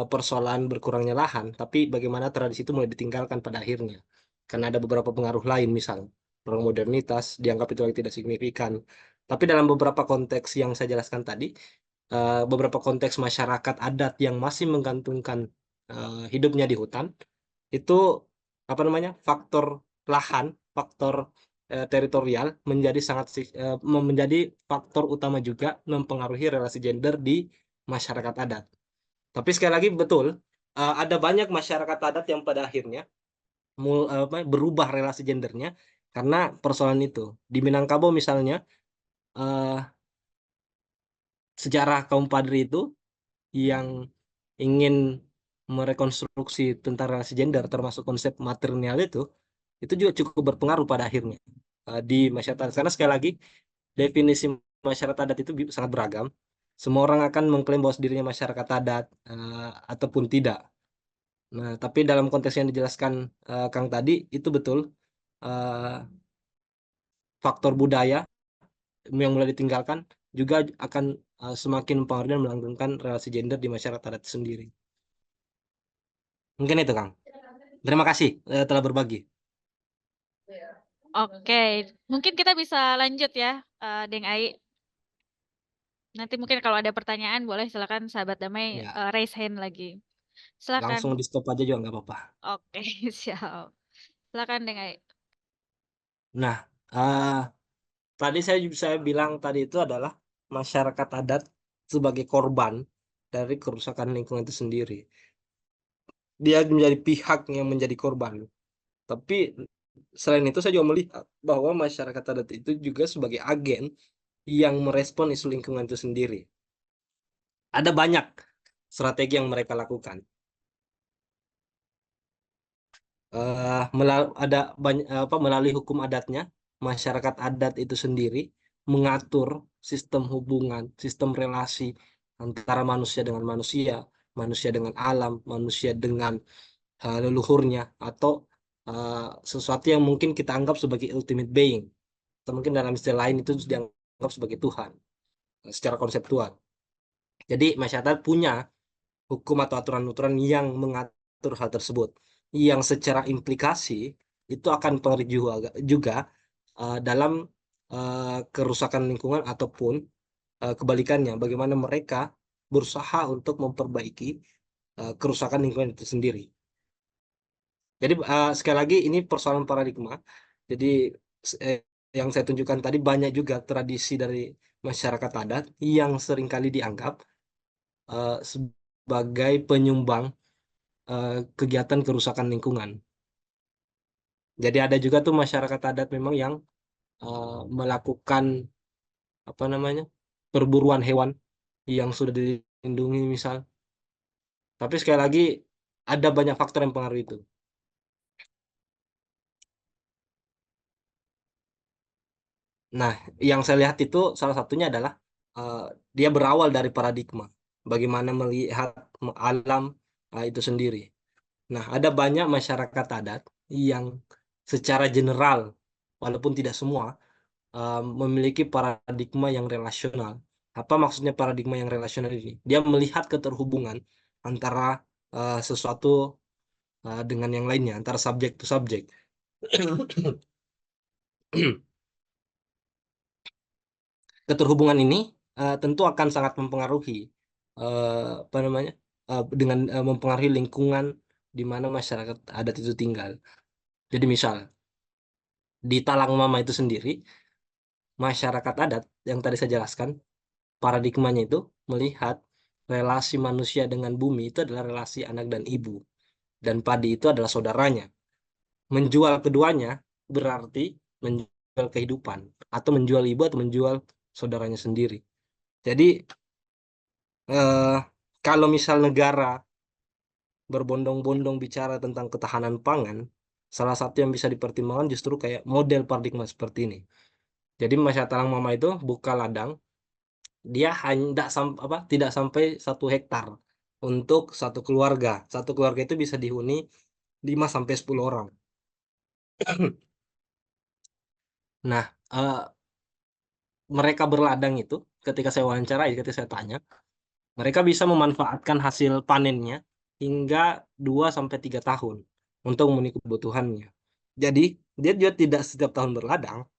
persoalan berkurangnya lahan, tapi bagaimana tradisi itu mulai ditinggalkan pada akhirnya. Karena ada beberapa pengaruh lain, misal pengaruh modernitas dianggap itu lagi tidak signifikan. Tapi dalam beberapa konteks yang saya jelaskan tadi, beberapa konteks masyarakat adat yang masih menggantungkan hidupnya di hutan, itu faktor lahan, faktor teritorial menjadi faktor utama juga mempengaruhi relasi gender di masyarakat adat. Tapi sekali lagi betul, ada banyak masyarakat adat yang pada akhirnya berubah relasi gendernya karena persoalan itu. Di Minangkabau misalnya, sejarah kaum Padri itu yang ingin merekonstruksi tentang relasi gender termasuk konsep matrilineal itu itu juga cukup berpengaruh pada akhirnya di masyarakat. Karena sekali lagi definisi masyarakat adat itu sangat beragam. Semua orang akan mengklaim bahwa dirinya masyarakat adat ataupun tidak. Nah, tapi dalam konteks yang dijelaskan Kang tadi itu betul, faktor budaya yang mulai ditinggalkan juga akan semakin mempengaruhi dan melanggengkan relasi gender di masyarakat adat sendiri. Mungkin itu Kang. Terima kasih telah berbagi. Oke, mungkin kita bisa lanjut ya, Deng Ai. Nanti mungkin kalau ada pertanyaan boleh silakan sahabat damai Ya, raise hand lagi. Silakan. langsung di stop aja juga nggak apa-apa. Oke, siap. Silakan Deng Ai. Nah, tadi saya bilang tadi itu adalah masyarakat adat sebagai korban dari kerusakan lingkungan itu sendiri. Dia menjadi pihak yang menjadi korban. Tapi selain itu saya juga melihat bahwa masyarakat adat itu juga sebagai agen yang merespon isu lingkungan itu sendiri. Ada banyak strategi yang mereka lakukan. Ada banyak melalui hukum adatnya, masyarakat adat itu sendiri mengatur sistem hubungan, sistem relasi antara manusia dengan manusia, manusia dengan alam, manusia dengan leluhurnya, atau sesuatu yang mungkin kita anggap sebagai ultimate being, atau mungkin dalam istilah lain itu dianggap sebagai Tuhan secara konseptual. Jadi masyarakat punya hukum atau aturan-aturan yang mengatur hal tersebut, yang secara implikasi itu akan pengaruh juga dalam kerusakan lingkungan ataupun kebalikannya, bagaimana mereka berusaha untuk memperbaiki kerusakan lingkungan itu sendiri. Jadi sekali lagi ini persoalan paradigma. Jadi yang saya tunjukkan tadi banyak juga tradisi dari masyarakat adat yang seringkali dianggap sebagai penyumbang kegiatan kerusakan lingkungan. Jadi ada juga tuh masyarakat adat memang yang melakukan apa namanya perburuan hewan yang sudah dilindungi misal. Tapi sekali lagi ada banyak faktor yang pengaruh itu. Nah, yang saya lihat itu salah satunya adalah dia berawal dari paradigma bagaimana melihat alam itu sendiri. Nah, ada banyak masyarakat adat yang secara general, walaupun tidak semua, memiliki paradigma yang relasional. Apa maksudnya paradigma yang relasional ini? Dia melihat keterhubungan antara sesuatu dengan yang lainnya, antara subjek to subjek. Keterhubungan ini tentu akan sangat mempengaruhi apa namanya dengan mempengaruhi lingkungan di mana masyarakat adat itu tinggal. Jadi misal di Talang Mama itu sendiri, masyarakat adat yang tadi saya jelaskan, paradigmanya itu melihat relasi manusia dengan bumi itu adalah relasi anak dan ibu. Dan padi itu adalah saudaranya. Menjual keduanya berarti menjual kehidupan. Atau menjual ibu atau menjual saudaranya sendiri. Jadi kalau misal negara berbondong-bondong bicara tentang ketahanan pangan, salah satu yang bisa dipertimbangkan justru kayak model paradigma seperti ini. Jadi masyarakat Talang Mama itu buka ladang, dia hanya tidak sampai 1 hektar untuk satu keluarga. Satu keluarga itu bisa dihuni 5 sampai 10 orang. Nah, mereka berladang itu ketika saya wawancarai, ketika saya tanya, mereka bisa memanfaatkan hasil panennya hingga 2 sampai 3 tahun untuk memenuhi kebutuhannya. Jadi, dia juga tidak setiap tahun berladang,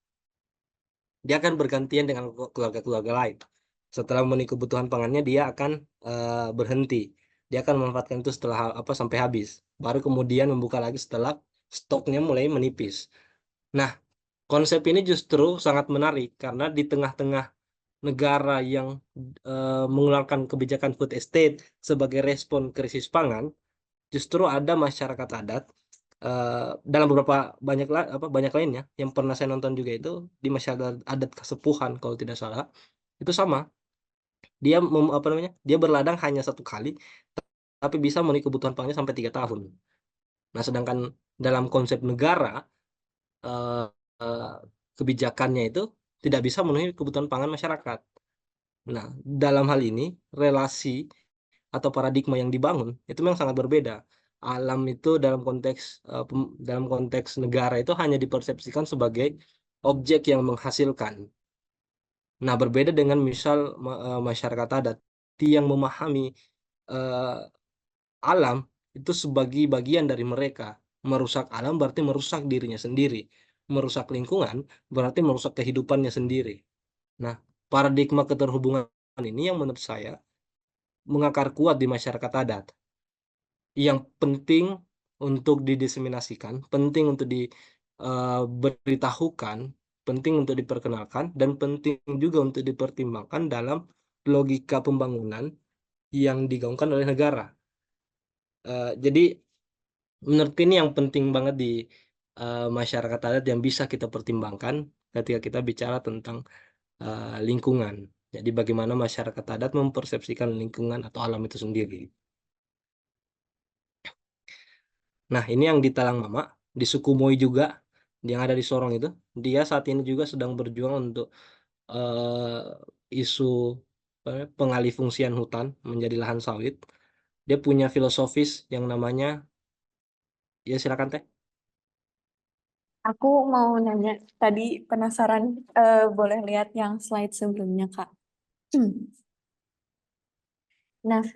dia akan bergantian dengan keluarga-keluarga lain. Setelah memenuhi kebutuhan pangannya, dia akan berhenti. Dia akan memanfaatkan itu setelah sampai habis. Baru kemudian membuka lagi setelah stoknya mulai menipis. Nah, konsep ini justru sangat menarik karena di tengah-tengah negara yang mengeluarkan kebijakan food estate sebagai respon krisis pangan, justru ada masyarakat adat dalam beberapa banyak lainnya yang pernah saya nonton juga itu di masyarakat adat Kasepuhan kalau tidak salah, itu sama. Dia dia berladang hanya 1 kali tapi bisa memenuhi kebutuhan pangannya sampai 3 tahun. Nah, sedangkan dalam konsep negara eh, eh, kebijakannya itu tidak bisa memenuhi kebutuhan pangan masyarakat. Nah, dalam hal ini relasi atau paradigma yang dibangun itu memang sangat berbeda. Alam itu dalam konteks negara itu hanya dipersepsikan sebagai objek yang menghasilkan. Nah, berbeda dengan misal masyarakat adat yang memahami eh, alam itu sebagai bagian dari mereka. Merusak alam berarti merusak dirinya sendiri. Merusak lingkungan berarti merusak kehidupannya sendiri. Nah, paradigma keterhubungan ini yang menurut saya mengakar kuat di masyarakat adat. Yang penting untuk didiseminasikan, penting untuk diberitahukan, penting untuk diperkenalkan, dan penting juga untuk dipertimbangkan dalam logika pembangunan yang digaungkan oleh negara. Jadi menurut ini yang penting banget di masyarakat adat yang bisa kita pertimbangkan ketika kita bicara tentang lingkungan. Jadi bagaimana masyarakat adat mempersepsikan lingkungan atau alam itu sendiri. Nah, ini yang di Talang Mama, di suku Moi juga, yang ada di Sorong itu, dia saat ini juga sedang berjuang untuk isu pengalih fungsian hutan menjadi lahan sawit. Dia punya filosofis yang namanya, ya silakan Teh. Aku mau nanya, tadi penasaran, boleh lihat yang slide sebelumnya, Kak. Nah,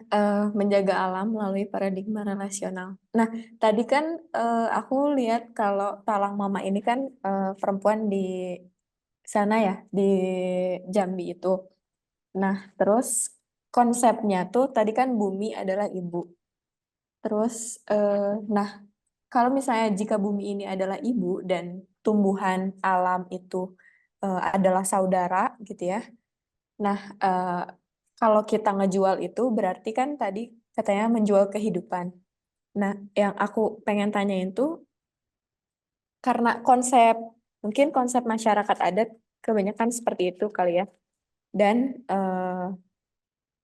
menjaga alam melalui paradigma relasional. Nah, tadi kan aku lihat kalau Talang Mama ini kan perempuan di sana ya, di Jambi itu. Nah, terus konsepnya tuh tadi kan bumi adalah ibu. Terus, nah, kalau misalnya jika bumi ini adalah ibu dan tumbuhan alam itu adalah saudara gitu ya. Nah, kalau kita ngejual itu berarti kan tadi katanya menjual kehidupan. Nah, yang aku pengen tanyain tuh karena mungkin konsep masyarakat adat kebanyakan seperti itu kali ya. Dan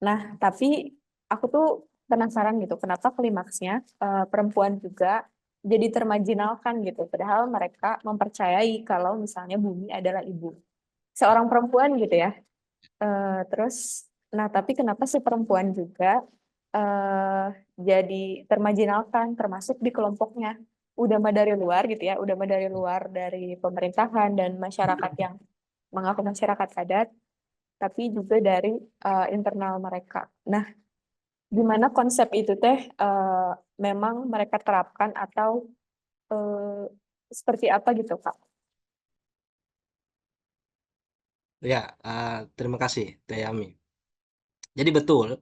nah, tapi aku tuh penasaran gitu, kenapa klimaksnya perempuan juga jadi termarginalkan gitu, padahal mereka mempercayai kalau misalnya bumi adalah ibu. Seorang perempuan gitu ya. Terus, nah tapi kenapa si perempuan juga eh jadi termarginalkan, termasuk di kelompoknya. Udah mah dari luar gitu ya, udah mah dari luar dari pemerintahan dan masyarakat yang mengaku masyarakat adat, tapi juga dari internal mereka. Nah, gimana konsep itu teh memang mereka terapkan atau eh, seperti apa gitu, Kak? Ya, terima kasih Teh Yami. Jadi betul,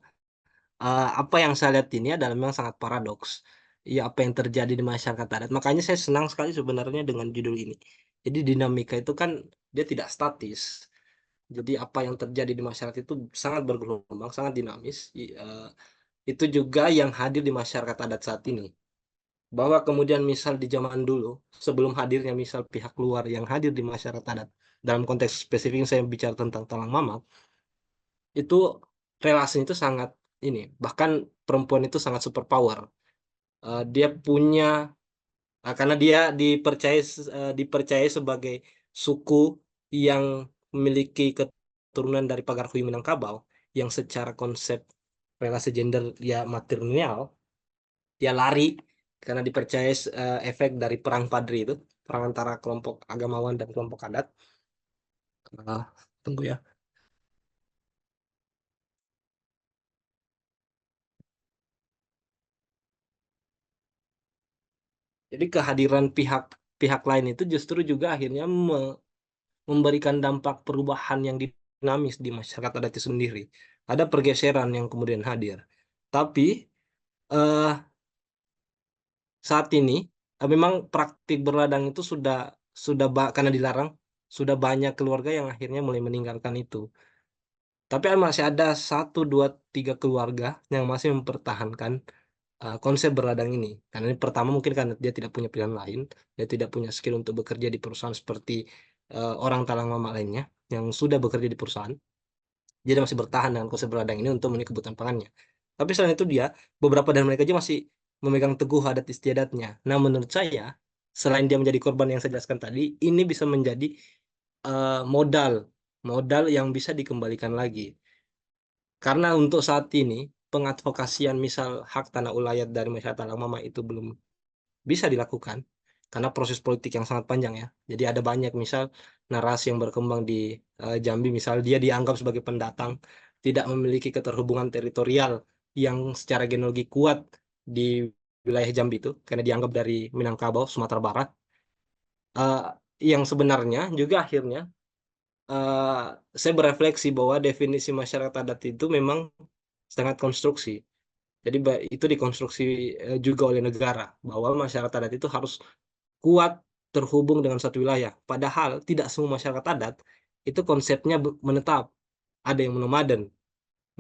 apa yang saya lihat ini adalah memang sangat paradoks. Ya, apa yang terjadi di masyarakat adat. Makanya saya senang sekali sebenarnya dengan judul ini. Jadi dinamika itu kan dia tidak statis. Jadi apa yang terjadi di masyarakat itu sangat bergelombang, sangat dinamis. Itu juga yang hadir di masyarakat adat saat ini. Bahwa kemudian misal di zaman dulu, sebelum hadirnya misal pihak luar yang hadir di masyarakat adat, dalam konteks spesifik saya bicara tentang Talang Mama, itu relasi itu sangat ini, bahkan perempuan itu sangat superpower. Dia punya karena dia dipercaya sebagai suku yang memiliki keturunan dari Pagarkui Minangkabau yang secara konsep relasi gender ya matrilineal, dia lari karena dipercaya efek dari perang Padri itu, perang antara kelompok agamawan dan kelompok adat. Tunggu ya. Jadi kehadiran pihak lain itu justru juga akhirnya memberikan dampak perubahan yang dinamis di masyarakat adat itu sendiri. Ada pergeseran yang kemudian hadir. Tapi eh, saat ini memang praktik berladang itu karena dilarang, sudah banyak keluarga yang akhirnya mulai meninggalkan itu. Tapi masih ada 1, 2, 3 keluarga yang masih mempertahankan konsep berladang ini. Karena ini pertama mungkin karena dia tidak punya pilihan lain, dia tidak punya skill untuk bekerja di perusahaan seperti orang talang mama lainnya yang sudah bekerja di perusahaan. Jadi masih bertahan dengan konsep berladang ini untuk memenuhi kebutuhan pangannya. Tapi selain itu beberapa dari mereka juga masih memegang teguh adat istiadatnya. Nah, menurut saya selain dia menjadi korban yang saya jelaskan tadi, ini bisa menjadi modal yang bisa dikembalikan lagi. Karena untuk saat ini pengadvokasian misal hak tanah ulayat dari masyarakat Talang Mama itu belum bisa dilakukan karena proses politik yang sangat panjang ya. Jadi ada banyak misal narasi yang berkembang di Jambi, misal dia dianggap sebagai pendatang, tidak memiliki keterhubungan teritorial yang secara genealogi kuat di wilayah Jambi itu karena dianggap dari Minangkabau, Sumatera Barat. Yang sebenarnya juga akhirnya saya berefleksi bahwa definisi masyarakat adat itu memang sangat konstruksi. Jadi itu dikonstruksi juga oleh negara bahwa masyarakat adat itu harus kuat terhubung dengan satu wilayah. Padahal tidak semua masyarakat adat itu konsepnya menetap. Ada yang nomaden,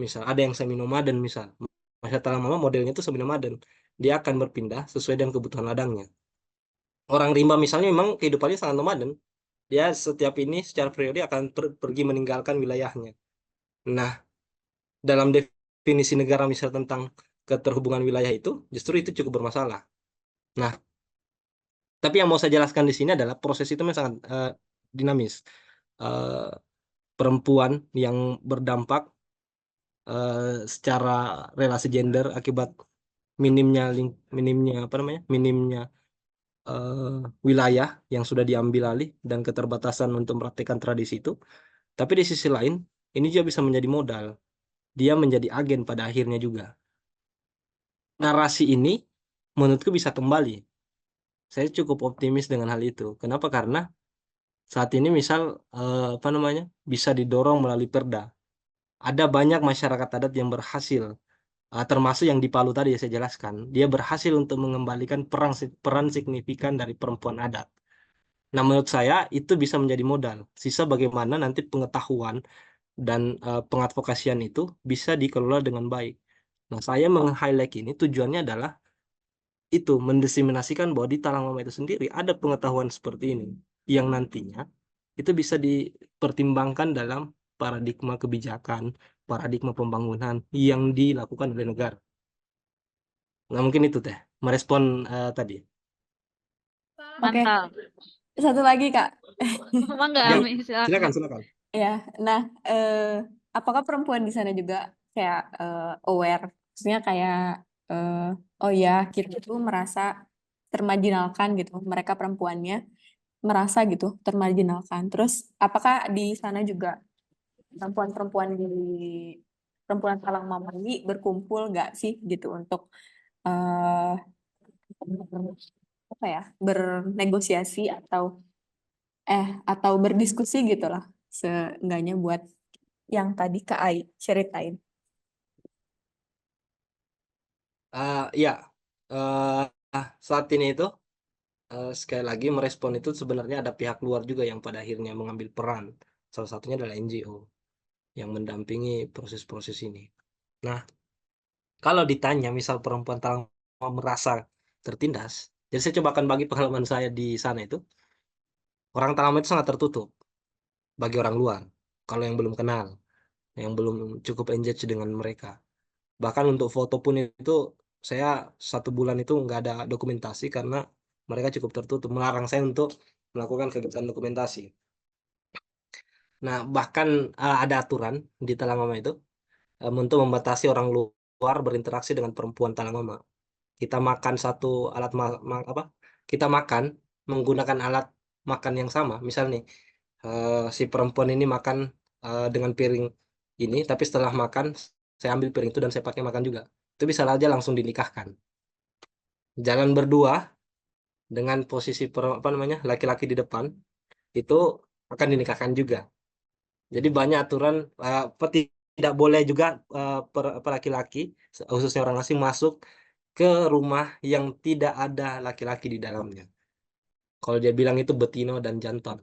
misal ada yang semi nomaden misal. Masyarakat Talang Mama modelnya itu semi nomaden. Dia akan berpindah sesuai dengan kebutuhan ladangnya. Orang rimba misalnya memang kehidupannya sangat nomaden. Dia setiap ini secara periode akan pergi meninggalkan wilayahnya. Nah, dalam definisi negara misal tentang keterhubungan wilayah itu, justru itu cukup bermasalah. Nah, tapi yang mau saya jelaskan di sini adalah proses itu memang sangat dinamis. Perempuan yang berdampak secara relasi gender akibat minimnya wilayah yang sudah diambil alih dan keterbatasan untuk mempraktikkan tradisi itu. Tapi di sisi lain, ini juga bisa menjadi modal. Dia menjadi agen pada akhirnya juga. Narasi ini menurutku bisa kembali. Saya cukup optimis dengan hal itu. Kenapa? Karena saat ini misal bisa didorong melalui perda. Ada banyak masyarakat adat yang berhasil, termasuk yang di Palu tadi yang saya jelaskan. Dia berhasil untuk mengembalikan peran signifikan dari perempuan adat. Nah, menurut saya itu bisa menjadi modal. Sisa bagaimana nanti pengetahuan dan pengadvokasian itu bisa dikelola dengan baik. Nah, saya meng-highlight ini tujuannya adalah itu mendiseminasikan bahwa di Talang Mama itu sendiri ada pengetahuan seperti ini yang nantinya itu bisa dipertimbangkan dalam paradigma kebijakan, paradigma pembangunan yang dilakukan oleh negara. Nah, mungkin itu teh merespon tadi. Oke, Mantap. satu lagi Kak. Mangga, Ya, Ami, silakan. silakan. Ya, nah, apakah perempuan di sana juga kayak aware? Maksudnya kayak, oh ya, kita tuh merasa termarginalkan gitu. Mereka perempuannya merasa gitu termarginalkan. Terus, apakah di sana juga perempuan-perempuan perempuan Talang Mama ini berkumpul nggak sih gitu untuk eh apa ya, bernegosiasi atau berdiskusi gitu lah, seenggaknya buat yang tadi Kak Ai ceritain. Ya, saat ini itu sekali lagi merespon itu sebenarnya ada pihak luar juga yang pada akhirnya mengambil peran. Salah satunya adalah NGO yang mendampingi proses-proses ini. Nah, kalau ditanya misal perempuan Talang Mama merasa tertindas, jadi saya coba akan bagi pengalaman saya di sana itu, orang Talang Mama itu sangat tertutup bagi orang luar. Kalau yang belum kenal, yang belum cukup engage dengan mereka. Bahkan untuk foto pun itu saya 1 bulan itu nggak ada dokumentasi karena mereka cukup tertutup, melarang saya untuk melakukan kegiatan dokumentasi. Nah, bahkan ada aturan di Talang Mama itu untuk membatasi orang luar berinteraksi dengan perempuan Talang Mama. Kita makan satu alat kita makan menggunakan alat makan yang sama. Misal nih, si perempuan ini makan dengan piring ini, tapi setelah makan saya ambil piring itu dan saya pakai makan juga. Itu bisa aja langsung dinikahkan. Jalan berdua dengan posisi laki-laki di depan itu akan dinikahkan juga. Jadi banyak aturan tidak boleh juga laki-laki khususnya orang asing masuk ke rumah yang tidak ada laki-laki di dalamnya. Kalau dia bilang itu betina dan jantan.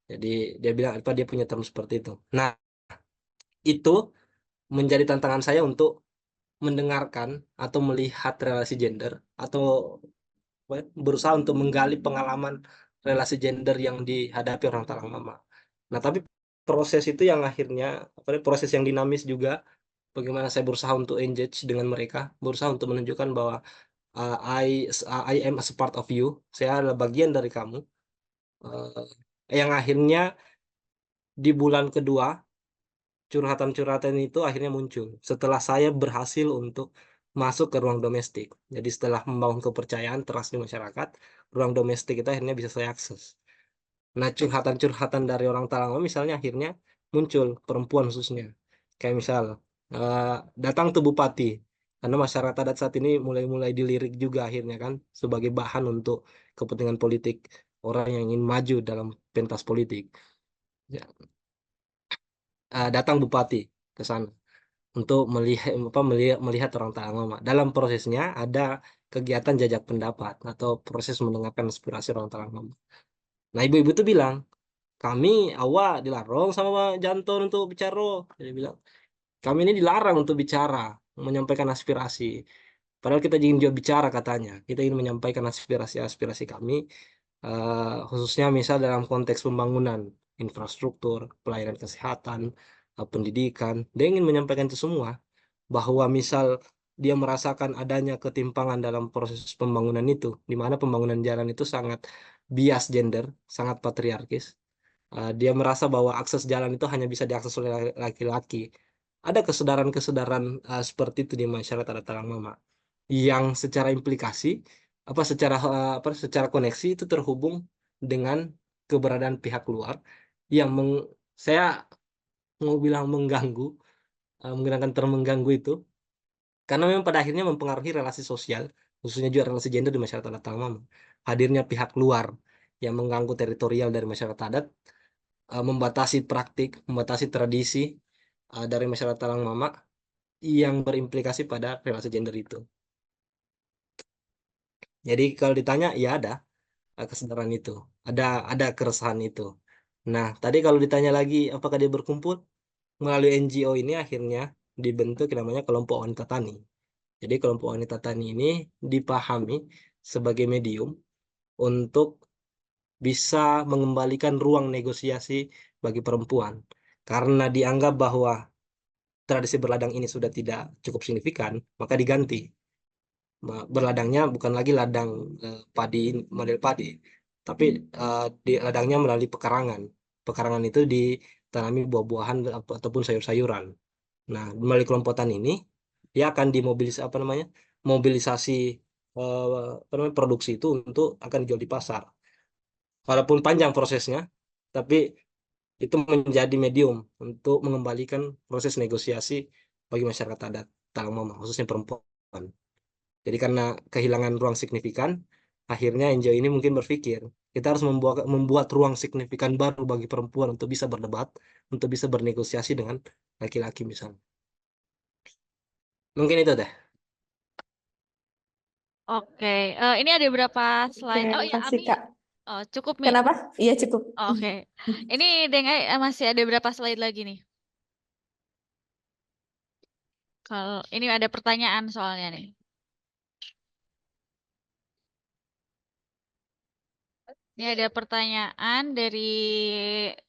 Jadi dia bilang dia punya term seperti itu. Nah, itu menjadi tantangan saya untuk mendengarkan atau melihat relasi gender atau berusaha untuk menggali pengalaman relasi gender yang dihadapi orang Talang Mama. Nah, tapi proses itu yang akhirnya proses yang dinamis juga, bagaimana saya berusaha untuk engage dengan mereka, berusaha untuk menunjukkan bahwa I am as a part of you, saya adalah bagian dari kamu, yang akhirnya di bulan kedua curhatan-curhatan itu akhirnya muncul setelah saya berhasil untuk masuk ke ruang domestik. Jadi setelah membangun kepercayaan trust di masyarakat, ruang domestik itu akhirnya bisa saya akses. Nah, curhatan-curhatan dari orang Talangma misalnya akhirnya muncul, perempuan khususnya. Kayak misal, datang ke bupati, karena masyarakat adat saat ini mulai dilirik juga akhirnya kan, sebagai bahan untuk kepentingan politik orang yang ingin maju dalam pentas politik. Ya, datang bupati ke sana untuk melihat orang Talangma. Dalam prosesnya ada kegiatan jajak pendapat atau proses mendengarkan aspirasi orang Talangma. Nah, ibu-ibu tuh bilang, kami awak dilarang sama Janton untuk bicara. Dia bilang, kami ini dilarang untuk bicara, menyampaikan aspirasi. Padahal kita ingin juga bicara katanya. Kita ingin menyampaikan aspirasi-aspirasi kami, khususnya misal dalam konteks pembangunan infrastruktur, pelayanan kesehatan, pendidikan. Dia ingin menyampaikan itu semua. Bahwa misal dia merasakan adanya ketimpangan dalam proses pembangunan itu, di mana pembangunan jalan itu sangat bias gender, sangat patriarkis. Dia merasa bahwa akses jalan itu hanya bisa diakses oleh laki-laki. Ada kesadaran-kesadaran seperti itu di masyarakat adat Talangmama, yang secara implikasi secara koneksi itu terhubung dengan keberadaan pihak luar yang saya mau bilang mengganggu, menggunakan term mengganggu itu, karena memang pada akhirnya mempengaruhi relasi sosial, khususnya juga relasi gender di masyarakat adat Talangmama. Hadirnya pihak luar yang mengganggu teritorial dari masyarakat adat, membatasi praktik, membatasi tradisi dari masyarakat Talangmama yang berimplikasi pada relasi gender itu. Jadi kalau ditanya, ya ada kesadaran itu, ada keresahan itu. Nah, tadi kalau ditanya lagi apakah dia berkumpul, melalui NGO ini akhirnya dibentuk namanya kelompok wanita tani. Jadi kelompok wanita tani ini dipahami sebagai medium untuk bisa mengembalikan ruang negosiasi bagi perempuan. Karena dianggap bahwa tradisi berladang ini sudah tidak cukup signifikan, maka diganti. Berladangnya bukan lagi ladang padi, model padi, tapi di ladangnya melalui pekarangan. Pekarangan itu ditanami buah-buahan ataupun sayur-sayuran. Nah, melalui kelompok tani ini dia akan mobilisasi produksi itu untuk akan dijual di pasar. Walaupun panjang prosesnya, tapi itu menjadi medium untuk mengembalikan proses negosiasi bagi masyarakat adat Talangmama, khususnya perempuan. Jadi karena kehilangan ruang signifikan, akhirnya NGO ini mungkin berpikir, kita harus membuat ruang signifikan baru bagi perempuan untuk bisa berdebat, untuk bisa bernegosiasi dengan laki-laki misalnya. Mungkin itu deh. Oke, ini ada berapa slide? Oh ya, makasih, Ami. Kak. Oh, cukup, Mi. Kenapa? Iya, cukup. Oh, oke. Ini Dengai masih ada berapa slide lagi nih? Kalau ini ada pertanyaan soalnya nih. Ini ada pertanyaan dari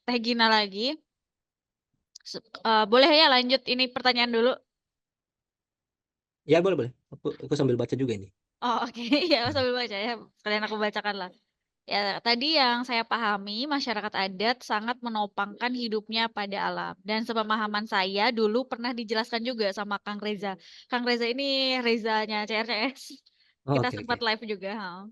Teh Gina lagi. Boleh ya lanjut ini pertanyaan dulu? Ya boleh. Aku sambil baca juga ini. Oh oke, ya sambil baca ya. Kalian aku bacakan lah. Ya, tadi yang saya pahami, masyarakat adat sangat menopangkan hidupnya pada alam. Dan sepemahaman saya dulu pernah dijelaskan juga sama Kang Reza. Kang Reza ini Rezanya CRCS. Oh, Kita oke. sempat live juga.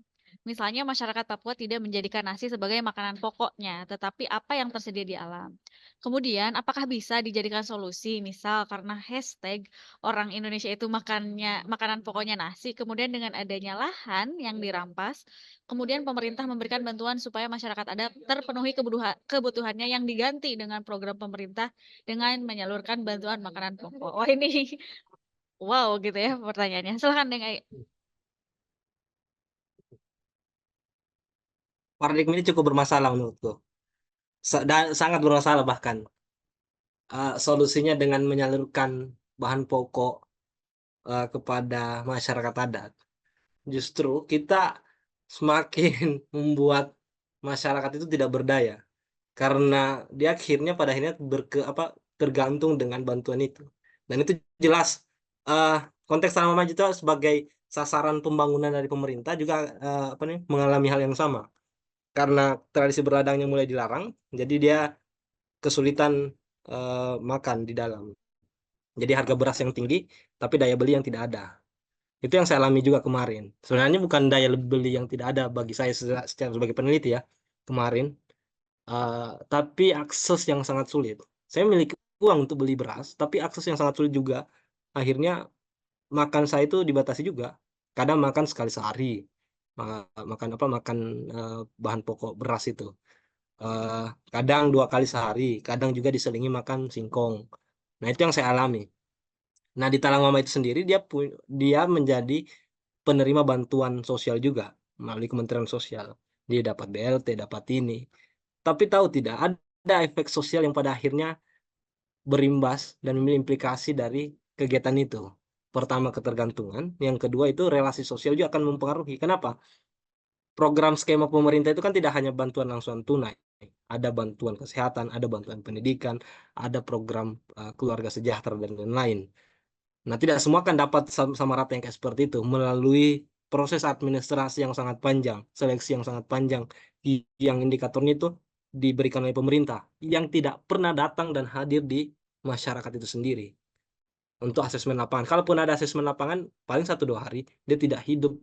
Misalnya masyarakat Papua tidak menjadikan nasi sebagai makanan pokoknya, tetapi apa yang tersedia di alam. Kemudian, apakah bisa dijadikan solusi? Misal karena hashtag orang Indonesia itu makanan pokoknya nasi, kemudian dengan adanya lahan yang dirampas, kemudian pemerintah memberikan bantuan supaya masyarakat adat terpenuhi kebutuhannya yang diganti dengan program pemerintah dengan menyalurkan bantuan makanan pokok. Oh ini, wow gitu ya pertanyaannya. Silahkan dengan Paradigma ini cukup bermasalah menurutku. Sangat bermasalah bahkan. Solusinya dengan menyalurkan bahan pokok kepada masyarakat adat. Justru kita semakin membuat masyarakat itu tidak berdaya. Karena dia akhirnya pada akhirnya tergantung dengan bantuan itu. Dan itu jelas konteks Talangmama itu sebagai sasaran pembangunan dari pemerintah juga mengalami hal yang sama. Karena tradisi beradangnya mulai dilarang, jadi dia kesulitan makan di dalam. Jadi harga beras yang tinggi, tapi daya beli yang tidak ada. Itu yang saya alami juga kemarin. Sebenarnya bukan daya beli yang tidak ada bagi saya secara sebagai peneliti ya kemarin, tapi akses yang sangat sulit. Saya memiliki uang untuk beli beras, tapi akses yang sangat sulit juga. Akhirnya makan saya itu dibatasi juga. Kadang makan sekali sehari, makan bahan pokok beras itu. Eh, Kadang 2 kali sehari, kadang juga diselingi makan singkong. Nah itu yang saya alami. Nah di Talang Mama itu sendiri dia menjadi penerima bantuan sosial juga melalui Kementerian Sosial. Dia dapat BLT, dapat ini. Tapi tahu tidak ada efek sosial yang pada akhirnya berimbas dan memiliki implikasi dari kegiatan itu. Pertama ketergantungan, yang kedua itu relasi sosial juga akan mempengaruhi. Kenapa? Program skema pemerintah itu kan tidak hanya bantuan langsung tunai, ada bantuan kesehatan, ada bantuan pendidikan, ada program keluarga sejahtera dan lain-lain. Nah, tidak semua kan dapat sama rata yang kayak seperti itu melalui proses administrasi yang sangat panjang, seleksi yang sangat panjang, yang indikatornya itu diberikan oleh pemerintah, yang tidak pernah datang dan hadir di masyarakat itu sendiri untuk asesmen lapangan. Kalaupun ada asesmen lapangan, paling 1-2 hari, dia tidak hidup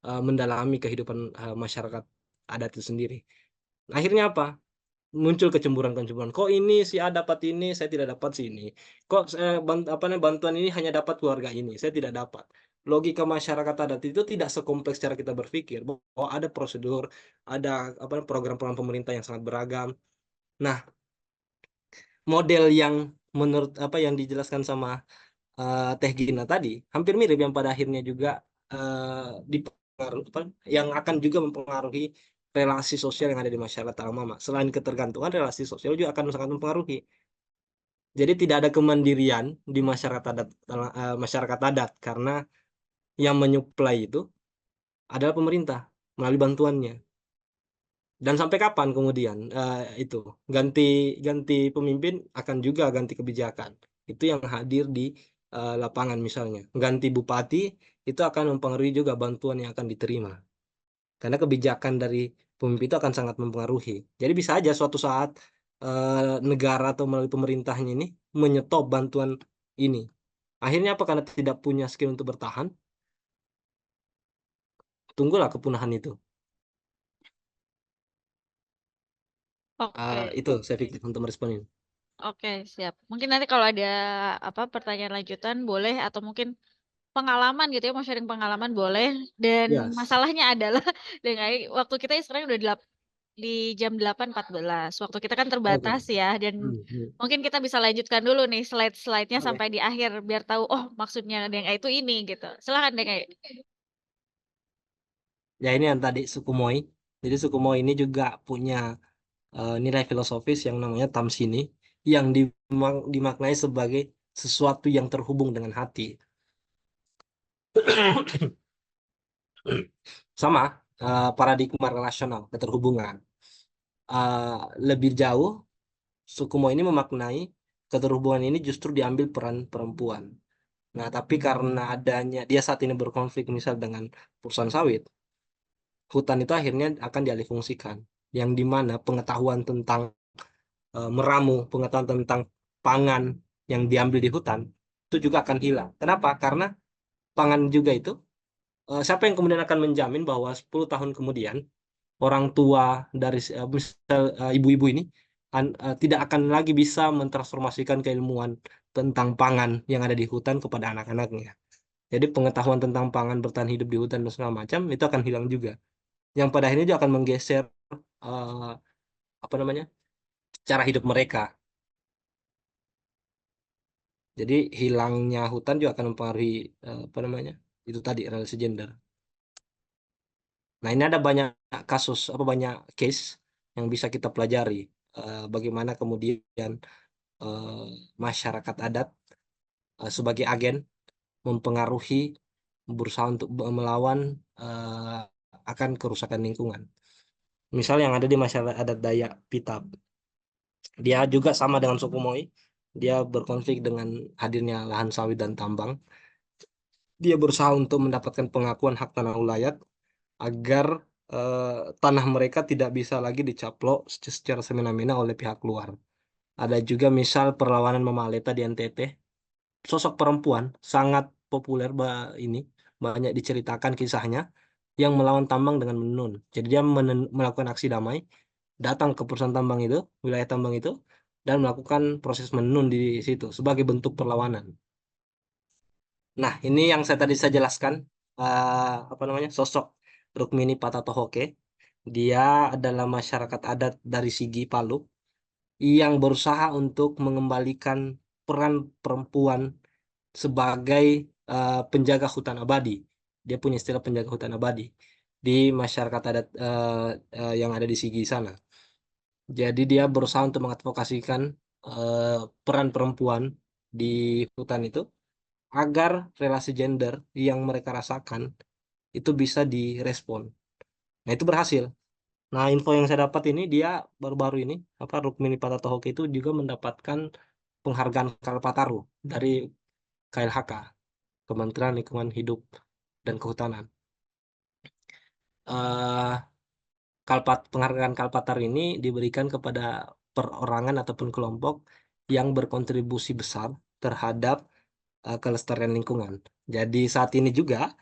mendalami kehidupan masyarakat adat itu sendiri. Akhirnya apa? Muncul kecemburuan-kecemburuan. Kok ini si A dapat ini, saya tidak dapat sini. Kok bantuan ini hanya dapat keluarga ini, saya tidak dapat. Logika masyarakat adat itu tidak sekompleks cara kita berpikir. Bahwa ada prosedur, ada program-program pemerintah yang sangat beragam. Nah, model yang menurut yang dijelaskan sama Teh Gina tadi hampir mirip yang pada akhirnya juga yang akan juga mempengaruhi relasi sosial yang ada di masyarakat Talang Mama. Selain ketergantungan, relasi sosial juga akan sangat mempengaruhi. Jadi tidak ada kemandirian di masyarakat adat karena yang menyuplai itu adalah pemerintah melalui bantuannya. Dan sampai kapan kemudian itu ganti pemimpin akan juga ganti kebijakan. Itu yang hadir di lapangan misalnya. Ganti bupati itu akan mempengaruhi juga bantuan yang akan diterima. Karena kebijakan dari pemimpin itu akan sangat mempengaruhi. Jadi bisa aja suatu saat negara atau melalui pemerintahnya ini menyetop bantuan ini. Akhirnya apa? Karena tidak punya skill untuk bertahan, tunggulah kepunahan itu. Oke, Itu saya pikir untuk meresponin. oke, siap. Mungkin nanti kalau ada pertanyaan lanjutan boleh atau mungkin pengalaman gitu ya, mau sharing pengalaman boleh. Dan Yes. masalahnya adalah dengan waktu kita sekarang udah di jam 8.14. Waktu kita kan terbatas ya, dan mungkin kita bisa lanjutkan dulu nih slide-slide-nya Oke. sampai di akhir biar tahu oh maksudnya Denga itu ini gitu. Silakan Denga. Ya ini yang tadi suku Moi. Jadi suku Moi ini juga punya nilai filosofis yang namanya tamsini, yang dimaknai sebagai sesuatu yang terhubung dengan hati. Sama paradigma relasional, keterhubungan. Lebih jauh, suku Moi ini memaknai keterhubungan ini justru diambil peran perempuan. Nah, tapi karena adanya dia saat ini berkonflik misal dengan perusahaan sawit, hutan itu akhirnya akan dialihfungsikan, yang dimana pengetahuan tentang meramu, pengetahuan tentang pangan yang diambil di hutan itu juga akan hilang. Kenapa? Karena pangan juga itu siapa yang kemudian akan menjamin bahwa 10 tahun kemudian orang tua dari misal ibu-ibu ini tidak akan lagi bisa mentransformasikan keilmuan tentang pangan yang ada di hutan kepada anak-anaknya. Jadi pengetahuan tentang pangan, bertahan hidup di hutan dan segala macam itu akan hilang juga. Yang pada akhirnya juga akan menggeser cara hidup mereka. Jadi hilangnya hutan juga akan mempengaruhi itu tadi relasi gender. Nah ini ada banyak kasus banyak case yang bisa kita pelajari bagaimana kemudian masyarakat adat sebagai agen mempengaruhi, berusaha untuk melawan akan kerusakan lingkungan. Misal yang ada di masyarakat adat Dayak Pitap, dia juga sama dengan suku Moi, dia berkonflik dengan hadirnya lahan sawit dan tambang. dia berusaha untuk mendapatkan pengakuan hak tanah ulayat agar tanah mereka tidak bisa lagi dicaplok secara semena-mena oleh pihak luar. Ada juga misal perlawanan Mama Aleta di NTT, sosok perempuan sangat populer ini banyak diceritakan kisahnya yang melawan tambang dengan menenun. Jadi dia melakukan aksi damai, datang ke perusahaan tambang itu, wilayah tambang itu, dan melakukan proses menenun di situ sebagai bentuk perlawanan. Nah, ini yang saya jelaskan, apa namanya, sosok Rukmini Patatohoke. Dia adalah masyarakat adat dari Sigi Palu yang berusaha untuk mengembalikan peran perempuan sebagai penjaga hutan abadi. Dia punya istilah penjaga hutan abadi di masyarakat adat yang ada di Sigi sana. Jadi dia berusaha untuk mengadvokasikan peran perempuan di hutan itu agar relasi gender yang mereka rasakan itu bisa direspon. Nah, itu berhasil. Nah, info yang saya dapat ini dia baru-baru ini apa Rukmini Patatohoke itu juga mendapatkan penghargaan Kalpataru dari KLHK, Kementerian Lingkungan Hidup dan Kehutanan. eh Penghargaan Kalpatar ini diberikan kepada perorangan ataupun kelompok yang berkontribusi besar terhadap kelestarian lingkungan. Jadi saat ini juga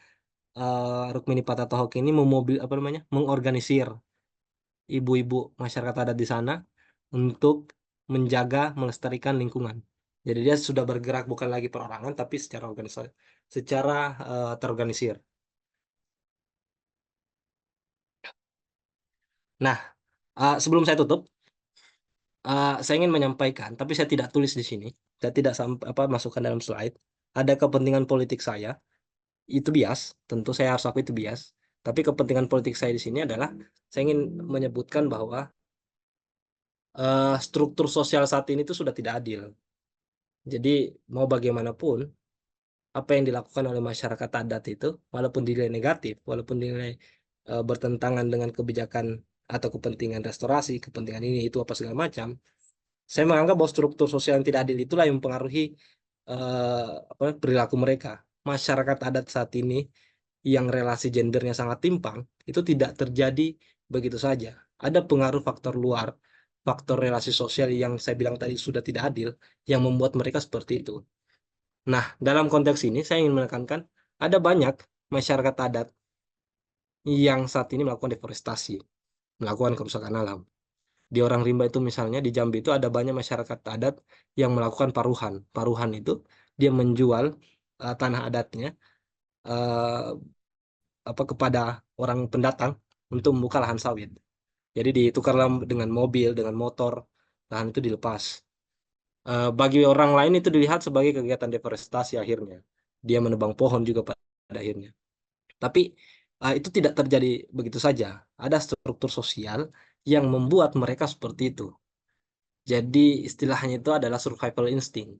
Rukmini Patatohoke ini mengorganisir ibu-ibu masyarakat adat di sana untuk menjaga melestarikan lingkungan. Jadi dia sudah bergerak bukan lagi perorangan tapi secara organisasi, secara terorganisir. Nah, sebelum saya tutup, saya ingin menyampaikan, tapi saya tidak tulis di sini. Saya tidak masukkan dalam slide. Ada kepentingan politik saya, itu bias. Tentu saya harus akui itu bias. Tapi kepentingan politik saya di sini adalah saya ingin menyebutkan bahwa struktur sosial saat ini itu sudah tidak adil. Jadi mau bagaimanapun, apa yang dilakukan oleh masyarakat adat itu, walaupun dinilai negatif, walaupun dinilai bertentangan dengan kebijakan atau kepentingan restorasi, kepentingan ini itu apa segala macam, saya menganggap bahwa struktur sosial yang tidak adil itulah yang mempengaruhi perilaku mereka. Masyarakat adat saat ini yang relasi gendernya sangat timpang itu tidak terjadi begitu saja. Ada pengaruh faktor luar, faktor relasi sosial yang saya bilang tadi sudah tidak adil yang membuat mereka seperti itu. Nah, dalam konteks ini saya ingin menekankan ada banyak masyarakat adat yang saat ini melakukan deforestasi, melakukan kerusakan alam. Di Orang Rimba itu misalnya di Jambi itu ada banyak masyarakat adat yang melakukan paruhan. Paruhan itu dia menjual tanah adatnya kepada orang pendatang untuk membuka lahan sawit. Jadi ditukarlah dengan mobil, dengan motor, lahan itu dilepas. Bagi orang lain itu dilihat sebagai kegiatan deforestasi akhirnya. Dia menebang pohon juga pada akhirnya. Tapi itu tidak terjadi begitu saja. Ada struktur sosial yang membuat mereka seperti itu. Jadi istilahnya itu adalah survival instinct.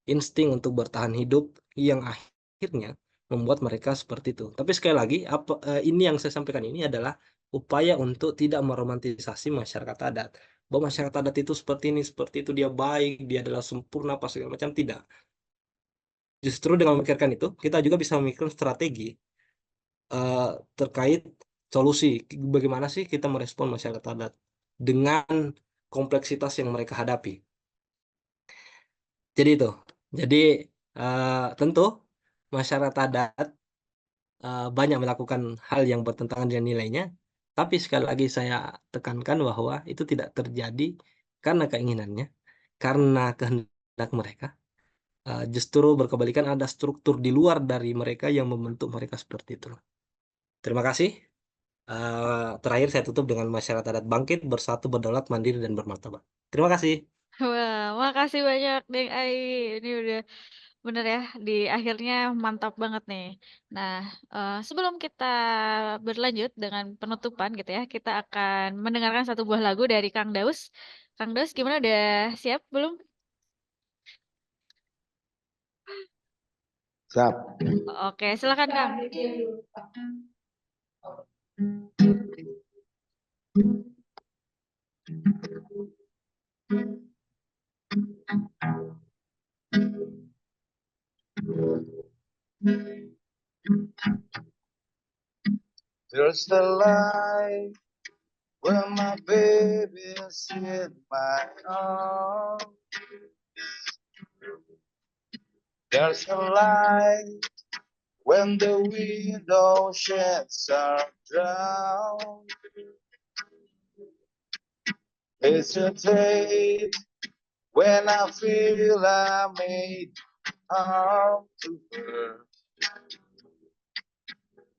Insting untuk bertahan hidup yang akhirnya membuat mereka seperti itu. Tapi sekali lagi, ini yang saya sampaikan ini adalah upaya untuk tidak meromantisasi masyarakat adat. Bahwa masyarakat adat itu seperti ini, seperti itu, dia baik, dia adalah sempurna, apa segala macam. Tidak. Justru dengan memikirkan itu, kita juga bisa memikirkan strategi terkait solusi. Bagaimana sih kita merespon masyarakat adat dengan kompleksitas yang mereka hadapi. Jadi itu. Jadi tentu masyarakat adat banyak melakukan hal yang bertentangan dengan nilainya, tapi sekali lagi saya tekankan bahwa itu tidak terjadi karena keinginannya, karena kehendak mereka. Justru berkebalikan ada struktur di luar dari mereka yang membentuk mereka seperti itu. Terima kasih. Terakhir saya tutup dengan masyarakat adat bangkit, bersatu, berdaulat, mandiri, dan bermartabat. Terima kasih. Wah, makasih banyak Deng Ai. Ini udah bener ya, di akhirnya mantap banget nih. Nah, sebelum kita berlanjut dengan penutupan gitu ya, kita akan mendengarkan satu buah lagu dari Kang Daus. Kang Daus gimana, udah siap belum? Siap. Oke, silakan Kang. There's the light when my baby's in my arms. There's a light when the window shades are down. It's a day when I feel I made harm to her.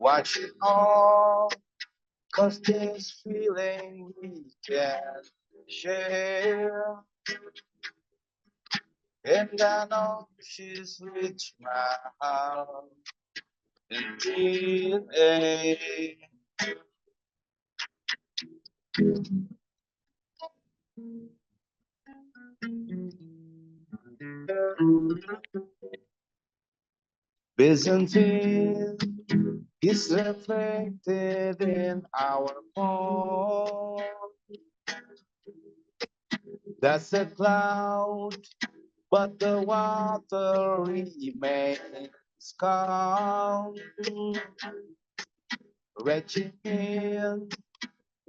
Watch it all, 'cause this feeling we can share. And I know she's reached my heart until Byzantine is reflected in our home. That's a cloud, but the water remains calm. Reaching in,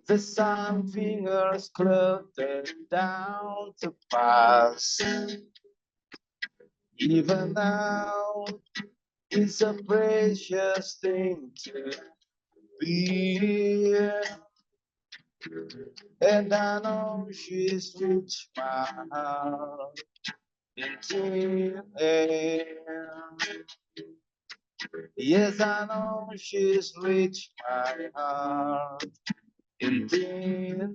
the sun fingers cluttered down to pass. Even now, it's a precious thing to be. And I know she's reached my heart until yes, I know she's reached my heart until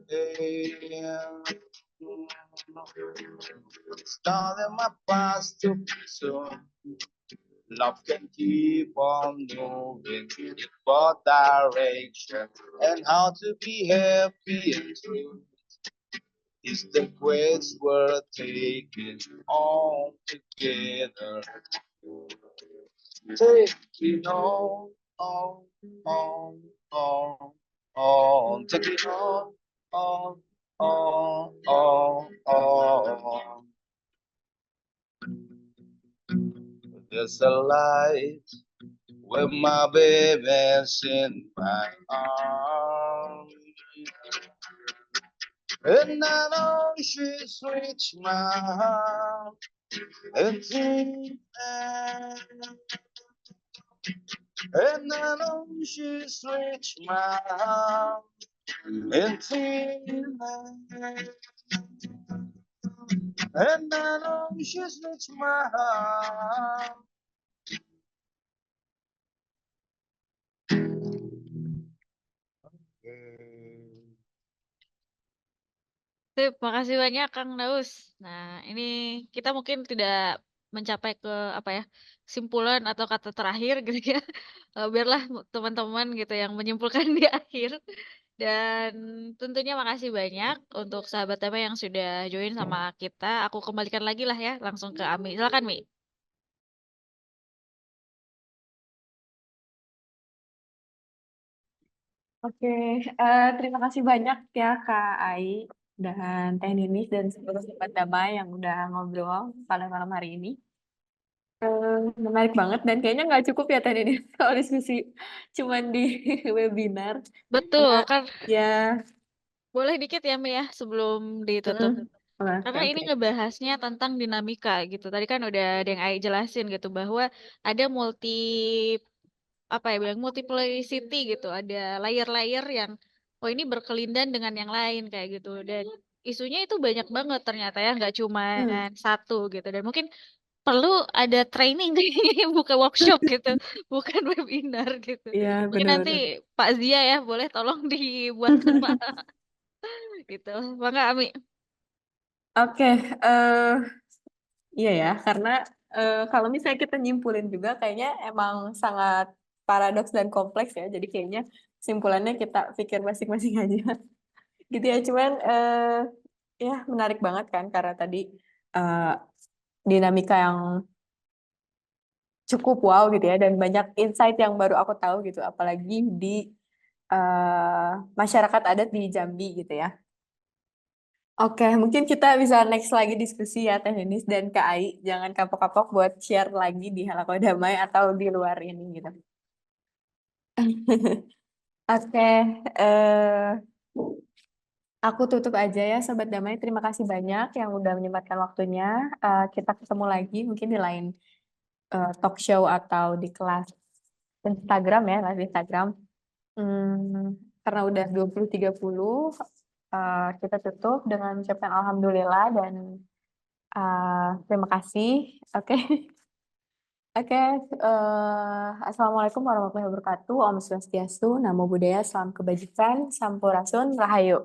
it's not in my past too soon. Love can keep on moving in both directions, and how to be happy and true is the quest we're taking on together. Taking on, on, on, taking on, on, on. There's a light when my baby's in my arms. And I know she's reached my heart until and I know she's reached my heart until and I know she's reached my heart. Sip, makasih banyak Kang Daus. Nah, ini kita mungkin tidak mencapai ke apa ya, kesimpulan atau kata terakhir gitu ya. Biarlah teman-teman gitu yang menyimpulkan di akhir. Dan tentunya makasih banyak untuk sahabat tema yang sudah join sama kita. Aku kembalikan lagi lah ya langsung ke Ami. Silakan Mi. Oke, terima kasih banyak ya Kak Ai dan Teh Ninis dan seluruh sobat damai yang udah ngobrol pada malam hari ini. Menarik banget dan kayaknya nggak cukup ya Teh Ninis kalau diskusi cuman di webinar. Betul, Karena kan ya, boleh dikit ya Mi ya sebelum ditutup. Karena oke, ini oke. ngebahasnya tentang dinamika gitu. Tadi kan udah ada yang Ai jelasin gitu bahwa ada apa ya bilang multiplicity gitu, ada layer-layer yang oh ini berkelindan dengan yang lain kayak gitu dan isunya itu banyak banget ternyata ya nggak cuma satu gitu dan mungkin perlu ada training kayaknya buka workshop gitu bukan webinar gitu Iya, mungkin nanti benar-benar. Pak Zia ya boleh tolong dibuatkan Pak gitu bangga Ami. Oke, iya ya, karena kalau misalnya kita nyimpulin juga kayaknya emang sangat paradoks dan kompleks ya. Jadi kayaknya kesimpulannya kita pikir masing-masing aja. Gitu ya, cuman ya menarik banget kan karena tadi eh, dinamika yang cukup wow gitu ya dan banyak insight yang baru aku tahu gitu, apalagi di masyarakat adat di Jambi gitu ya. Oke, mungkin kita bisa next lagi diskusi ya Teh Ninis dan Kak Ai. Jangan kapok-kapok buat share lagi di Halakoy Damai atau di luar ini gitu. Oke, eh, aku tutup aja ya Sobat Damai. Terima kasih banyak yang udah menyempatkan waktunya. Kita ketemu lagi mungkin di lain talk show atau di kelas Instagram ya, live Instagram. Karena udah 20.30, kita tutup dengan ucapan alhamdulillah dan terima kasih. Oke. Oke, Assalamualaikum warahmatullahi wabarakatuh. Om Swastiastu, Namo Buddhaya, Salam Kebajikan, Sampurasun, Rahayu.